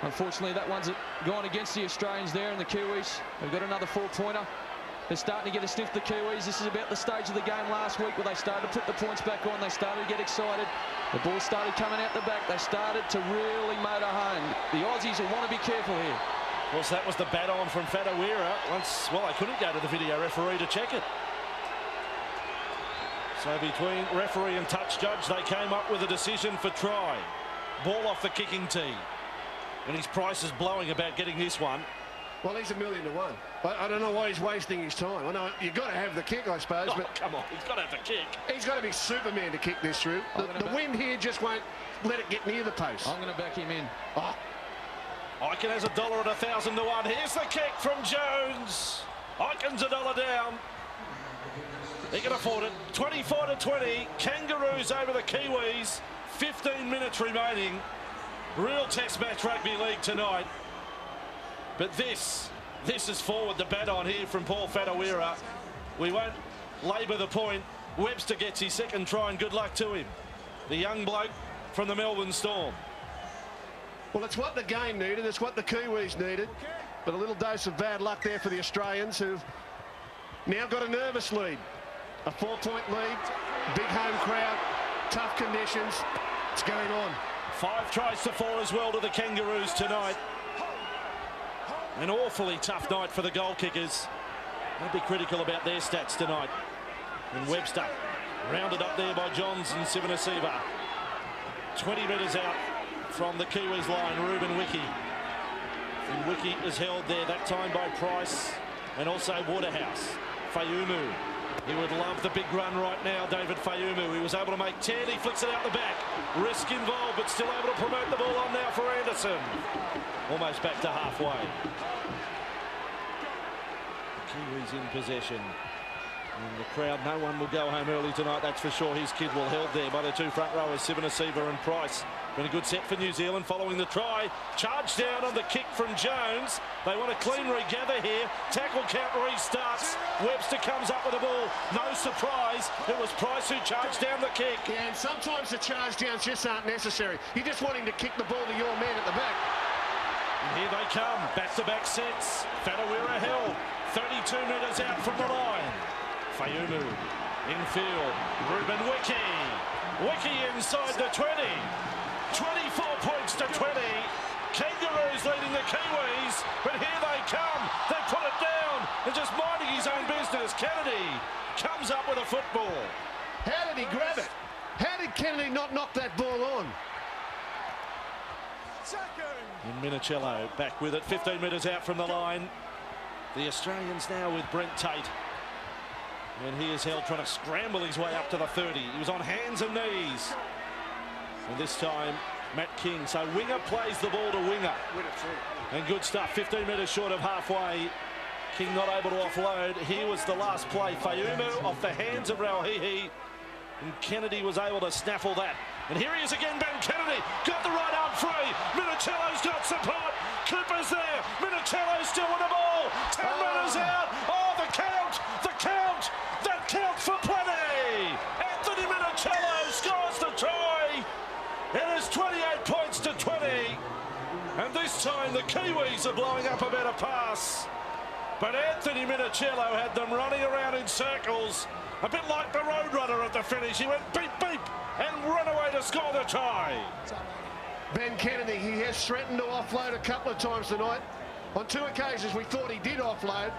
Unfortunately, that one's gone against the Australians there, and the Kiwis have got another 4-pointer. They're starting to get a sniff, the Kiwis. This is about the stage of the game last week where they started to put the points back on. They started to get excited. The ball started coming out the back. They started to really motor home. The Aussies will want to be careful here. Of course, that was the bat on from Fatawira. Well, I couldn't go to the video referee to check it. So between referee and touch judge, they came up with a decision for try. Ball off the kicking tee. And his price is blowing about getting this one. Well, he's $1,000,000 to 1. I don't know why he's wasting his time. I know you've got to have the kick, I suppose. But come on, he's got to have the kick. He's got to be Superman to kick this through. The wind here just won't let it get near the post. I'm going to back him in. Oh. Iken has $1 at 1,000 to 1. Here's the kick from Jones. Iken's $1 down. He can afford it. 24-20. Kangaroos over the Kiwis. 15 minutes remaining. Real Test Match Rugby League tonight. But this is forward. The bat on here from Paul Fatawira. We won't labour the point. Webster gets his second try, and good luck to him. The young bloke from the Melbourne Storm. Well, it's what the game needed. It's what the Kiwis needed. But a little dose of bad luck there for the Australians, who've now got a nervous lead. A 4-point lead, big home crowd, tough conditions. It's going on. 5 tries to 4 as well to the Kangaroos tonight. An awfully tough night for the goal kickers. They'll be critical about their stats tonight. And Webster rounded up there by Johns and Sivanasiva. 20 metres out from the Kiwis line, Ruben Wiki. And Wiki is held there that time by Price and also Waterhouse. Fayumu He would love the big run right now, David Fayumu. He was able to make 10. He flicks it out the back. Risk involved, but still able to promote the ball on now for Anderson. Almost back to halfway. Kiwis in possession. And the crowd, no one will go home early tonight, that's for sure. His kid will held there by the two front rowers, Sivanasiva and Price. Been a good set for New Zealand following the try. Charge down on the kick from Jones. They want a clean regather here. Tackle count restarts. Webster comes up with the ball. No surprise, it was Price who charged down the kick. Yeah, and sometimes the charge downs just aren't necessary. You just want him to kick the ball to your man at the back. And here they come, back-to-back sets. Fatawira held, 32 metres out from the line. Fayumu, infield, Ruben Wiki. Wiki inside the 20. 24 points to 20. Kangaroos leading the Kiwis, but here they come. They put it down and just minding his own business. Kennedy comes up with a football. How did he grab it? How did Kennedy not knock that ball on? And Minicello back with it, 15 metres out from the line. The Australians now with Brent Tate. And he is held trying to scramble his way up to the 30. He was on hands and knees. And this time, Matt King. So winger plays the ball to winger. And good stuff, 15 metres short of halfway. King not able to offload. Here was the last play. Fayumu off the hands of Rauhihi. And Kennedy was able to snaffle that. And here he is again, Ben Kennedy. Got the right arm free. Minicello's got support. Cooper's there. Minicello's still with the ball. 10 metres out. Oh, the count. The count. That counts for plenty. Anthony Minicello scores the try. It is 28 points to 20. And this time the Kiwis are blowing up a better pass. But Anthony Minicello had them running around in circles. A bit like the Roadrunner at the finish. He went beep, beep, and run away to score the try. Ben Kennedy, he has threatened to offload a couple of times tonight. On 2 occasions we thought he did offload.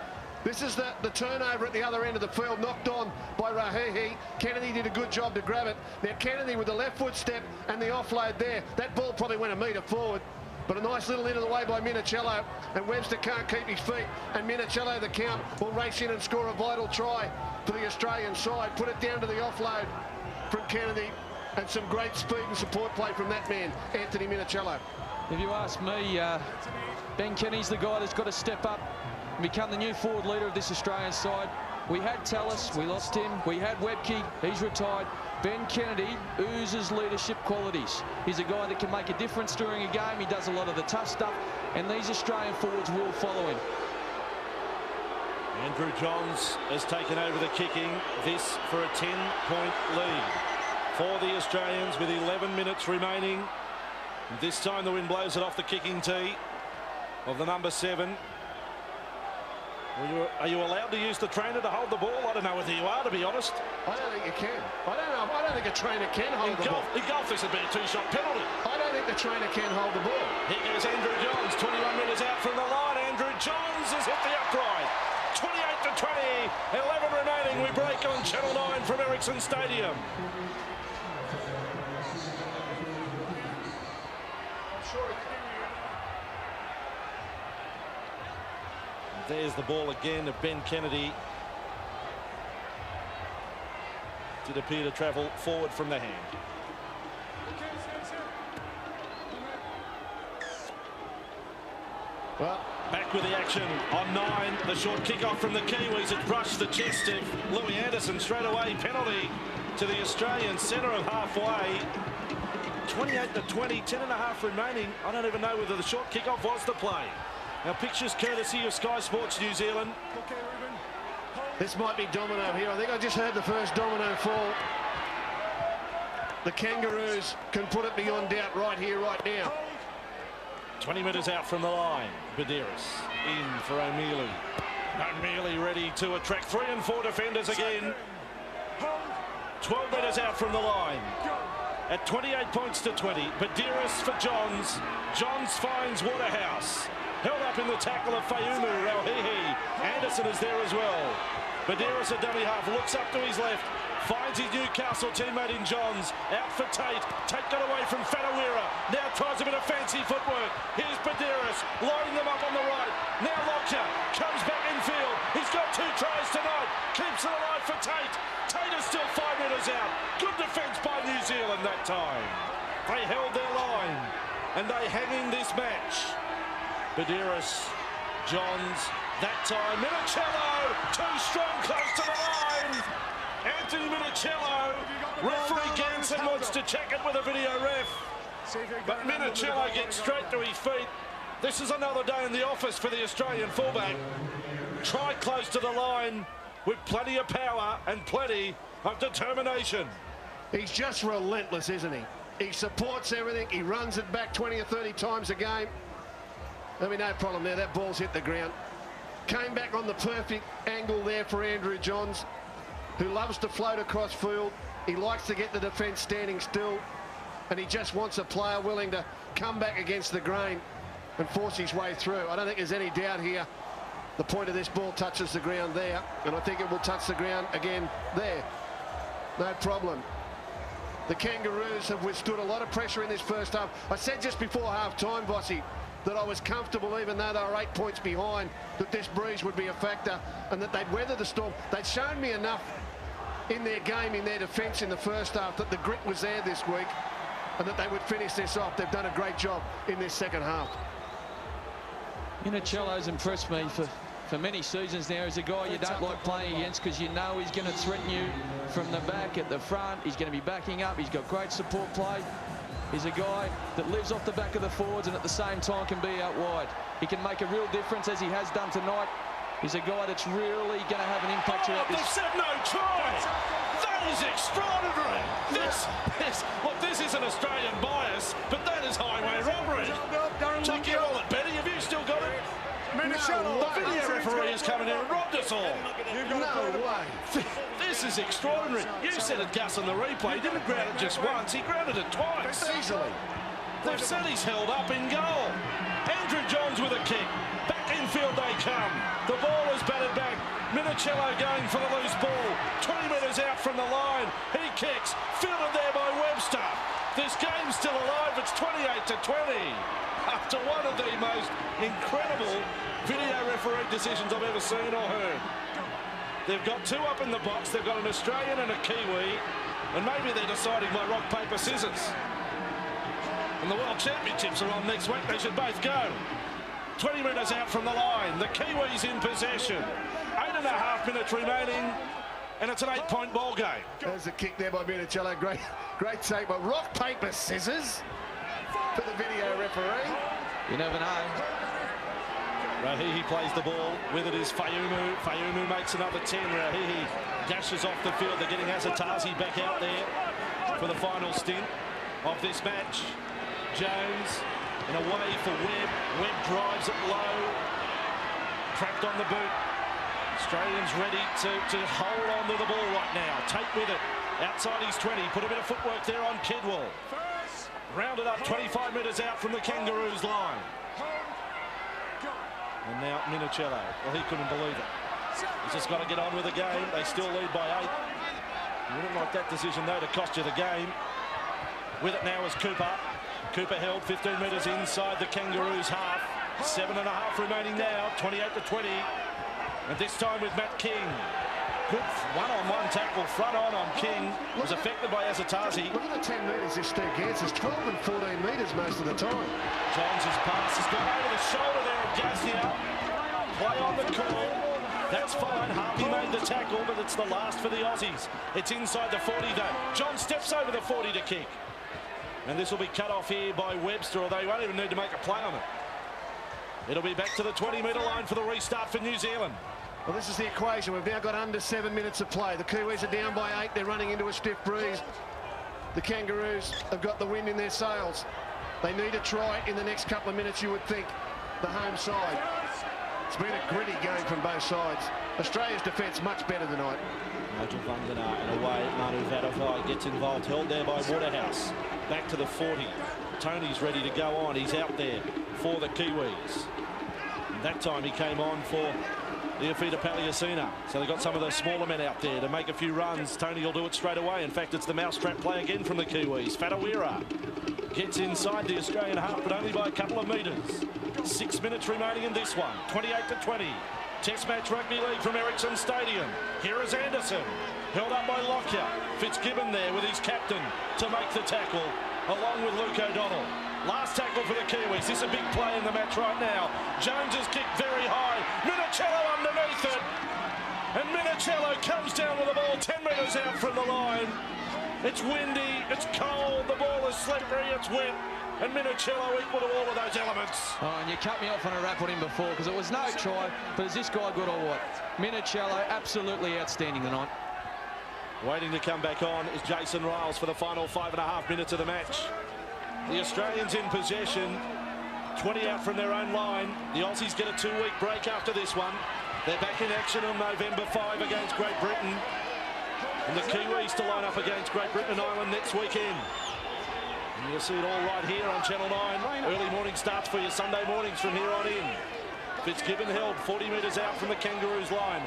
This is the turnover at the other end of the field, knocked on by Rauhihi. Kennedy did a good job to grab it. Now Kennedy with the left foot step and the offload there. That ball probably went a metre forward. But a nice little into the way by Minicello, and Webster can't keep his feet. And Minicello, the count, will race in and score a vital try for the Australian side. Put it down to the offload from Kennedy, and some great speed and support play from that man, Anthony Minicello. If you ask me, Ben Kennedy's the guy that's got to step up and become the new forward leader of this Australian side. We had Tallis, we lost him. We had Webke, he's retired. Ben Kennedy oozes leadership qualities. He's a guy that can make a difference during a game. He does a lot of the tough stuff, and these Australian forwards will follow him. Andrew Johns has taken over the kicking. This for a 10-point lead for the Australians with 11 minutes remaining. This time the wind blows it off the kicking tee of the number 7. Are you allowed to use the trainer to hold the ball? I don't know whether you are, to be honest. I don't think you can. I don't think a trainer can hold the ball. In golf, this would be a 2-shot penalty. I don't think the trainer can hold the ball. Here goes Andrew Johns, 21 metres out from the line. Andrew Johns has hit the upright. 28 to 20, 11 remaining. We break on Channel 9 from Ericsson Stadium. There's the ball again of Ben Kennedy. Did appear to travel forward from the hand. Well, back with the action on 9. The short kick-off from the Kiwis. It brushed the chest of Louis Anderson straight away. Penalty to the Australian centre of halfway. 28 to 20, 10.5 remaining. I don't even know whether the short kick-off was the play. Now pictures courtesy of Sky Sports New Zealand. This might be domino here. I think I just heard the first domino fall. The Kangaroos can put it beyond doubt right here, right now. 20 metres out from the line. Badiris in for O'Mealy. O'Mealy ready to attract 3 and 4 defenders again. 12 metres out from the line. At 28 points to 20. Badiris for Johns. Johns finds Waterhouse. Held up in the tackle of Fayumu, Rauhihi. Anderson is there as well. Badiris, a dummy half, looks up to his left. Finds his Newcastle teammate in Johns. Out for Tate. Tate got away from Fatawira. Now tries a bit of fancy footwork. Here's Badiris, lining them up on the right. Now Lockyer comes back in field. He's got 2 tries tonight. Keeps it alive for Tate. Tate is still 5 metres out. Good defence by New Zealand that time. They held their line and they hang in this match. Badiris, Johns, that time Minicello, too strong, close to the line. Anthony Minicello, referee Ganson wants to check it with a video ref. But Minicello gets straight to his feet. This is another day in the office for the Australian fullback. Try close to the line with plenty of power and plenty of determination. He's just relentless, isn't he? He supports everything. He runs it back 20 or 30 times a game. I mean, no problem there. That ball's hit the ground. Came back on the perfect angle there for Andrew Johns, who loves to float across field. He likes to get the defence standing still, and he just wants a player willing to come back against the grain and force his way through. I don't think there's any doubt here. The point of this ball touches the ground there, and I think it will touch the ground again there. No problem. The Kangaroos have withstood a lot of pressure in this first half. I said just before half-time, Vossi, that I was comfortable, even though they were 8 points behind, that this breeze would be a factor and that they'd weather the storm. They'd shown me enough in their game, in their defence in the first half, that the grit was there this week and that they would finish this off. They've done a great job in this second half. Minicello's impressed me for many seasons now. He's a guy you don't like playing against because you know he's going to threaten you from the back, at the front. He's going to be backing up. He's got great support play. He's a guy that lives off the back of the forwards and at the same time can be out wide. He can make a real difference, as he has done tonight. He's a guy that's really going to have an impact throughout this. They said no try. That is extraordinary. This isn't Australian bias, but that is highway robbery. Check your wallet, Betty. Have you still got it? The video referee has come in here and robbed us all. No way. This is extraordinary. You said it, Gus, on the replay. He didn't ground it just once. He grounded it twice. Easily. They've said he's held up in goal. Andrew Johns with a kick. Back infield they come. The ball is batted back. Minicello going for the loose ball. 20 metres out from the line. He kicks. Fielded there by Webster. This game's still alive. It's 28-20. After one of the most incredible video referee decisions I've ever seen or heard. They've got two up in the box. They've got an Australian and a Kiwi. And maybe they're deciding by rock, paper, scissors. And the World Championships are on next week. They should both go. 20 metres out from the line. The Kiwis in possession. 8.5 minutes remaining. And it's an 8-point ball game. There's a kick there by Minicello. Great save, but rock, paper, scissors for the video referee. You never know. Rahihi plays the ball. With it is Fayumu. Fayumu makes another 10. Rahihi dashes off the field. They're getting Azatazi back out there for the final stint of this match. Jones and away for Webb. Webb drives it low. Trapped on the boot. Australians ready to hold on to the ball right now. Tate with it. Outside his 20. Put a bit of footwork there on Kidwell. Rounded up 25 metres out from the Kangaroos line. And now Minicello. Well, he couldn't believe it. He's just got to get on with the game. They still lead by 8. You wouldn't like that decision, though, to cost you the game. With it now is Cooper. Cooper held 15 metres inside the Kangaroos half. 7.5 remaining now. 28-20. And this time with Matt King. Good one-on-one tackle, front on King. Was affected by Azatazi. Look at the 10 metres this Steve Gans is 12 and 14 metres most of the time. Johns' pass has gone over the shoulder there of Gaznia. Play on the call. That's fine. Harvey made the tackle, but it's the last for the Aussies. It's inside the 40 though. John steps over the 40 to kick. And this will be cut off here by Webster, although he won't even need to make a play on it. It'll be back to the 20-metre line for the restart for New Zealand. Well, this is the equation. We've now got under 7 minutes of play. The Kiwis are down by 8. They're running into a stiff breeze. The Kangaroos have got the wind in their sails. They need a try in the next couple of minutes, you would think, the home side. It's been a gritty game from both sides. Australia's defence much better tonight. Nigel Vundenaar and away. Manu Vatuvei gets involved. Held there by Waterhouse. Back to the 40. Tony's ready to go on. He's out there for the Kiwis. And that time he came on for Iafita Paliasina. So they've got some of the smaller men out there to make a few runs. Tony will do it straight away. In fact, it's the mousetrap play again from the Kiwis. Fatawira gets inside the Australian half, but only by a couple of metres. 6 minutes remaining in this one. 28-20. Test match rugby league from Ericsson Stadium. Here is Anderson, held up by Lockyer. Fitzgibbon there with his captain to make the tackle, along with Luke O'Donnell. Last tackle for the Kiwis. This is a big play in the match right now. Jones has kicked very high. Minicello underneath it. And Minicello comes down with the ball 10 metres out from the line. It's windy, it's cold, the ball is slippery, it's wet. And Minicello equal to all of those elements. Oh, and you cut me off on a rap on him before because it was no try, but is this guy good or what? Minicello, absolutely outstanding tonight. Waiting to come back on is Jason Riles for the final 5.5 minutes of the match. The Australians in possession, 20 out from their own line. The Aussies get a 2-week break after this one. They're back in action on November 5 against Great Britain. And the Kiwis to line up against Great Britain and Ireland next weekend. And you'll see it all right here on Channel 9. Early morning starts for your Sunday mornings from here on in. Fitzgibbon held 40 metres out from the Kangaroos line.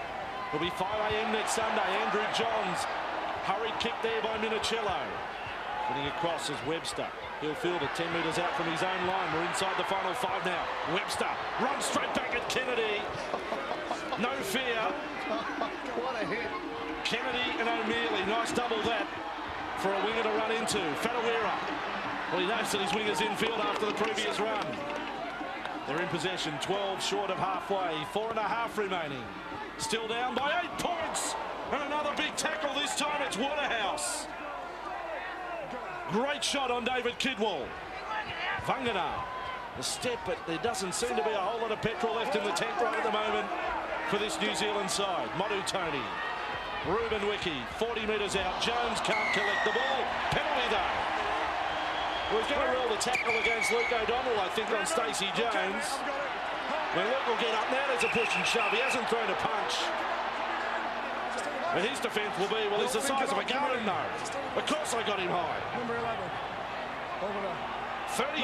It'll be 5 a.m. next Sunday. Andrew Johns, hurried kick there by Minicello. Putting across is Webster. He'll field it 10 metres out from his own line. We're inside the final 5 now. Webster runs straight back at Kennedy. No fear. What a hit. Kennedy and O'Mealy. Nice double that for a winger to run into. Fatawira. Well, he knows that his winger's in field after the previous run. They're in possession, 12 short of halfway. 4.5 remaining. Still down by 8 points. And another big tackle. This time it's Waterhouse. Great shot on David Kidwell. Vangana, the step, but there doesn't seem to be a whole lot of petrol left in the tank right at the moment for this New Zealand side. Modu Tony, Ruben Wiki, 40 metres out. Jones can't collect the ball. Penalty though. We're going to roll the tackle against Luke O'Donnell, I think, on Stacey Jones. When Luke will get up now, there's a push and shove. He hasn't thrown a punch. And his defence will be, well, he's the size of a garden, though. Of course I got him high. Number 11. Over there.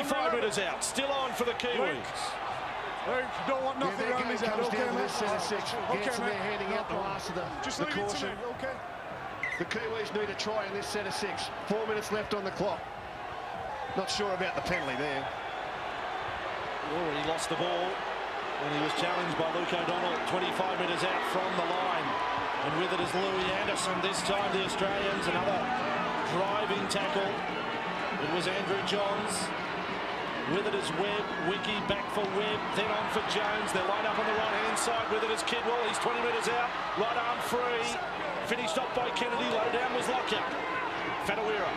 35 metres out, still on for the Kiwis. Don't want nothing around his head, okay, This set of 6. Gets mate. there handing out the last of the Just leave it to caution. me, okay? The Kiwis need a try in this set of 6. 4 minutes left on the clock. Not sure about the penalty there. Already lost the ball when he was challenged by Luke O'Donnell. 25 metres out from the line. And with it is Louis Anderson. This time the Australians, another driving tackle. It was Andrew Johns. With it is Webb. Wiki back for Webb. Then on for Jones. They're lined up on the right-hand side. With it is Kidwell. He's 20 metres out. Right arm free. Finished off by Kennedy. Low down was Lockyer. Fatawira.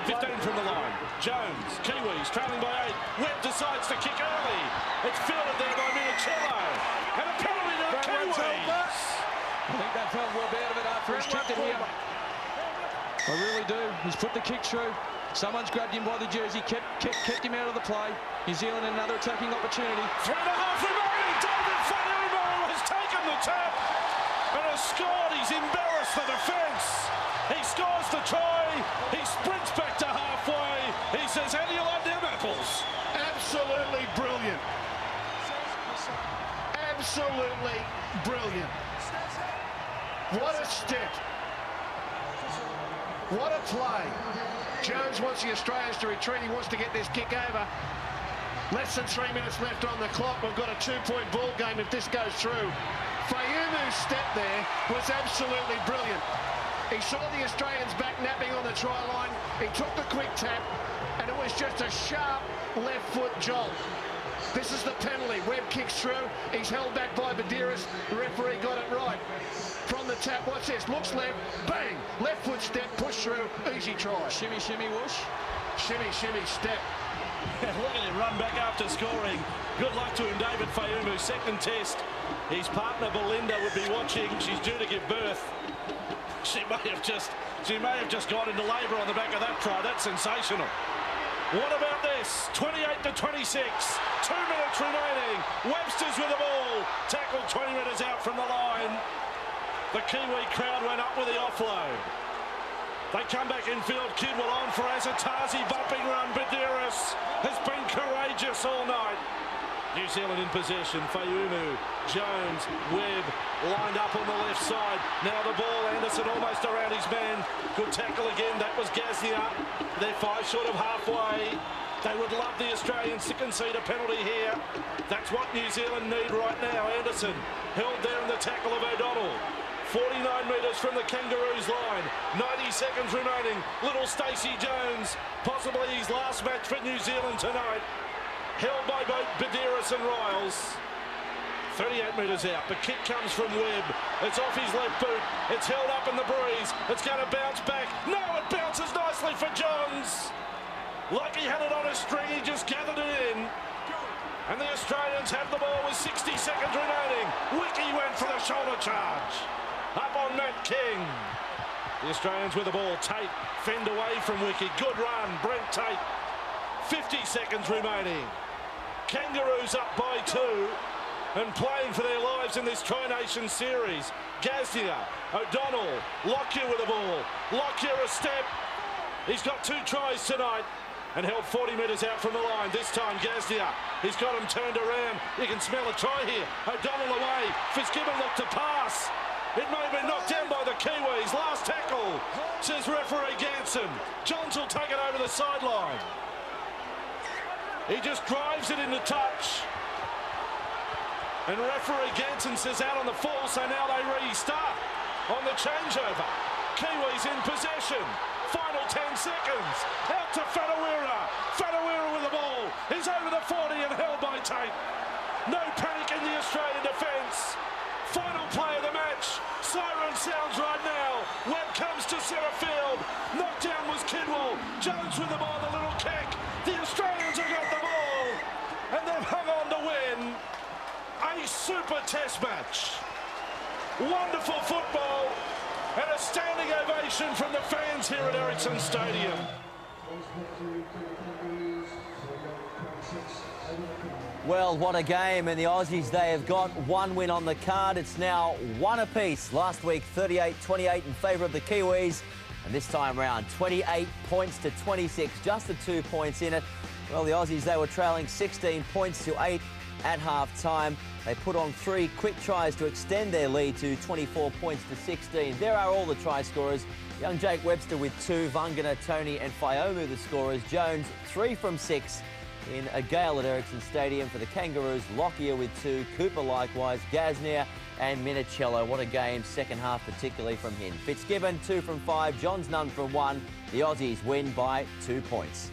15 from the line. Jones. Kiwis trailing by 8. Webb decides to kick early. It's fielded there by Minicello. And a penalty to the Kiwis. I think they felt well out of it after he's kicked it here. I really do. He's put the kick through. Someone's grabbed him by the jersey, kept him out of the play. New Zealand another attacking opportunity. 3.5 remaining. David Fayumu has taken the tap and has scored. He's embarrassed the defence. He scores the try. He sprints back to halfway. He says, how do you like them apples? Absolutely brilliant. Absolutely brilliant. What a step. What a play. Jones wants the Australians to retreat. He wants to get this kick over. Less than 3 minutes left on the clock. We've got a 2-point ball game if this goes through. Fayumu's step there was absolutely brilliant. He saw the Australians back napping on the try line. He took the quick tap, and it was just a sharp left foot jolt. This is the penalty. Webb kicks through. He's held back by Badiris. The referee got it right. From the tap, watch this. Looks left. Bang! Left foot step. Push through. Easy try. Shimmy, shimmy, whoosh. Shimmy, shimmy, step. Look at him run back after scoring. Good luck to him, David Fayumu. Second test. His partner Belinda would be watching. She's due to give birth. She may have just got into labour on the back of that try. That's sensational. What about this? 28 to 26. 2 minutes remaining. Webster's with the ball. Tackled 20 metres out from the line. The Kiwi crowd went up with the offload. They come back in field. Kidwell on for Azatazi. Bumping run. Badiris has been courageous all night. New Zealand in possession. Fayumu, Jones, Webb lined up on the left side. Now the ball. Anderson almost around his man. Good tackle again. That was Gaznia. They're 5 short of halfway. They would love the Australians to concede a penalty here. That's what New Zealand need right now. Anderson held there in the tackle of O'Donnell. 49 metres from the Kangaroos line. 90 seconds remaining. Little Stacey Jones, possibly his last match for New Zealand tonight. Held by both Badiris and Riles. 38 metres out. The kick comes from Webb. It's off his left boot. It's held up in the breeze. It's going to bounce back. No, it bounces nicely for Johns. Like he had it on a string, he just gathered it in. And the Australians have the ball with 60 seconds remaining. Wiki went for the shoulder charge. Up on Matt King. The Australians with the ball. Tate fend away from Wiki. Good run, Brent Tate. 50 seconds remaining. Kangaroos up by 2 and playing for their lives in this Tri-Nation series. Gaznia, O'Donnell, Lockyer with the ball. Lockyer a step. He's got 2 tries tonight and held 40 metres out from the line. This time Gaznia, he's got him turned around. You can smell a try here. O'Donnell away. Fitzgibbon looked to pass. It may have been knocked down by the Kiwis. Last tackle, says referee Ganson. Johns will take it over the sideline. He just drives it into touch. And referee Ganson says out on the full, so now they restart on the changeover. Kiwis in possession. Final 10 seconds. Out to Wharetuera. Wharetuera with the ball. He's over the 40 and held by Tate. No panic in the Australian defence. Final play of the match. Siren sounds right now. Webb comes to centre field. Knockdown was Kidwell. Jones with the ball, the little kick. The Australians have got the ball. And they've hung on to win a super test match. Wonderful football. And a standing ovation from the fans here at Ericsson Stadium. Well, what a game, and the Aussies, they have got 1 win on the card. It's now 1 apiece. Last week, 38-28 in favour of the Kiwis, and this time round, 28 points to 26, just the 2 points in it. Well, the Aussies, they were trailing 16 points to 8 at half-time. They put on 3 quick tries to extend their lead to 24 points to 16. There are all the try scorers. Young Jake Webster with 2, Vungana, Tony and Faiomu the scorers. Jones 3 from 6 in a gale at Ericsson Stadium for the Kangaroos. Lockyer with 2, Cooper likewise, Gaznia and Minicello. What a game, second half particularly from him. Fitzgibbon 2 from 5, Johns none from 1. The Aussies win by 2 points.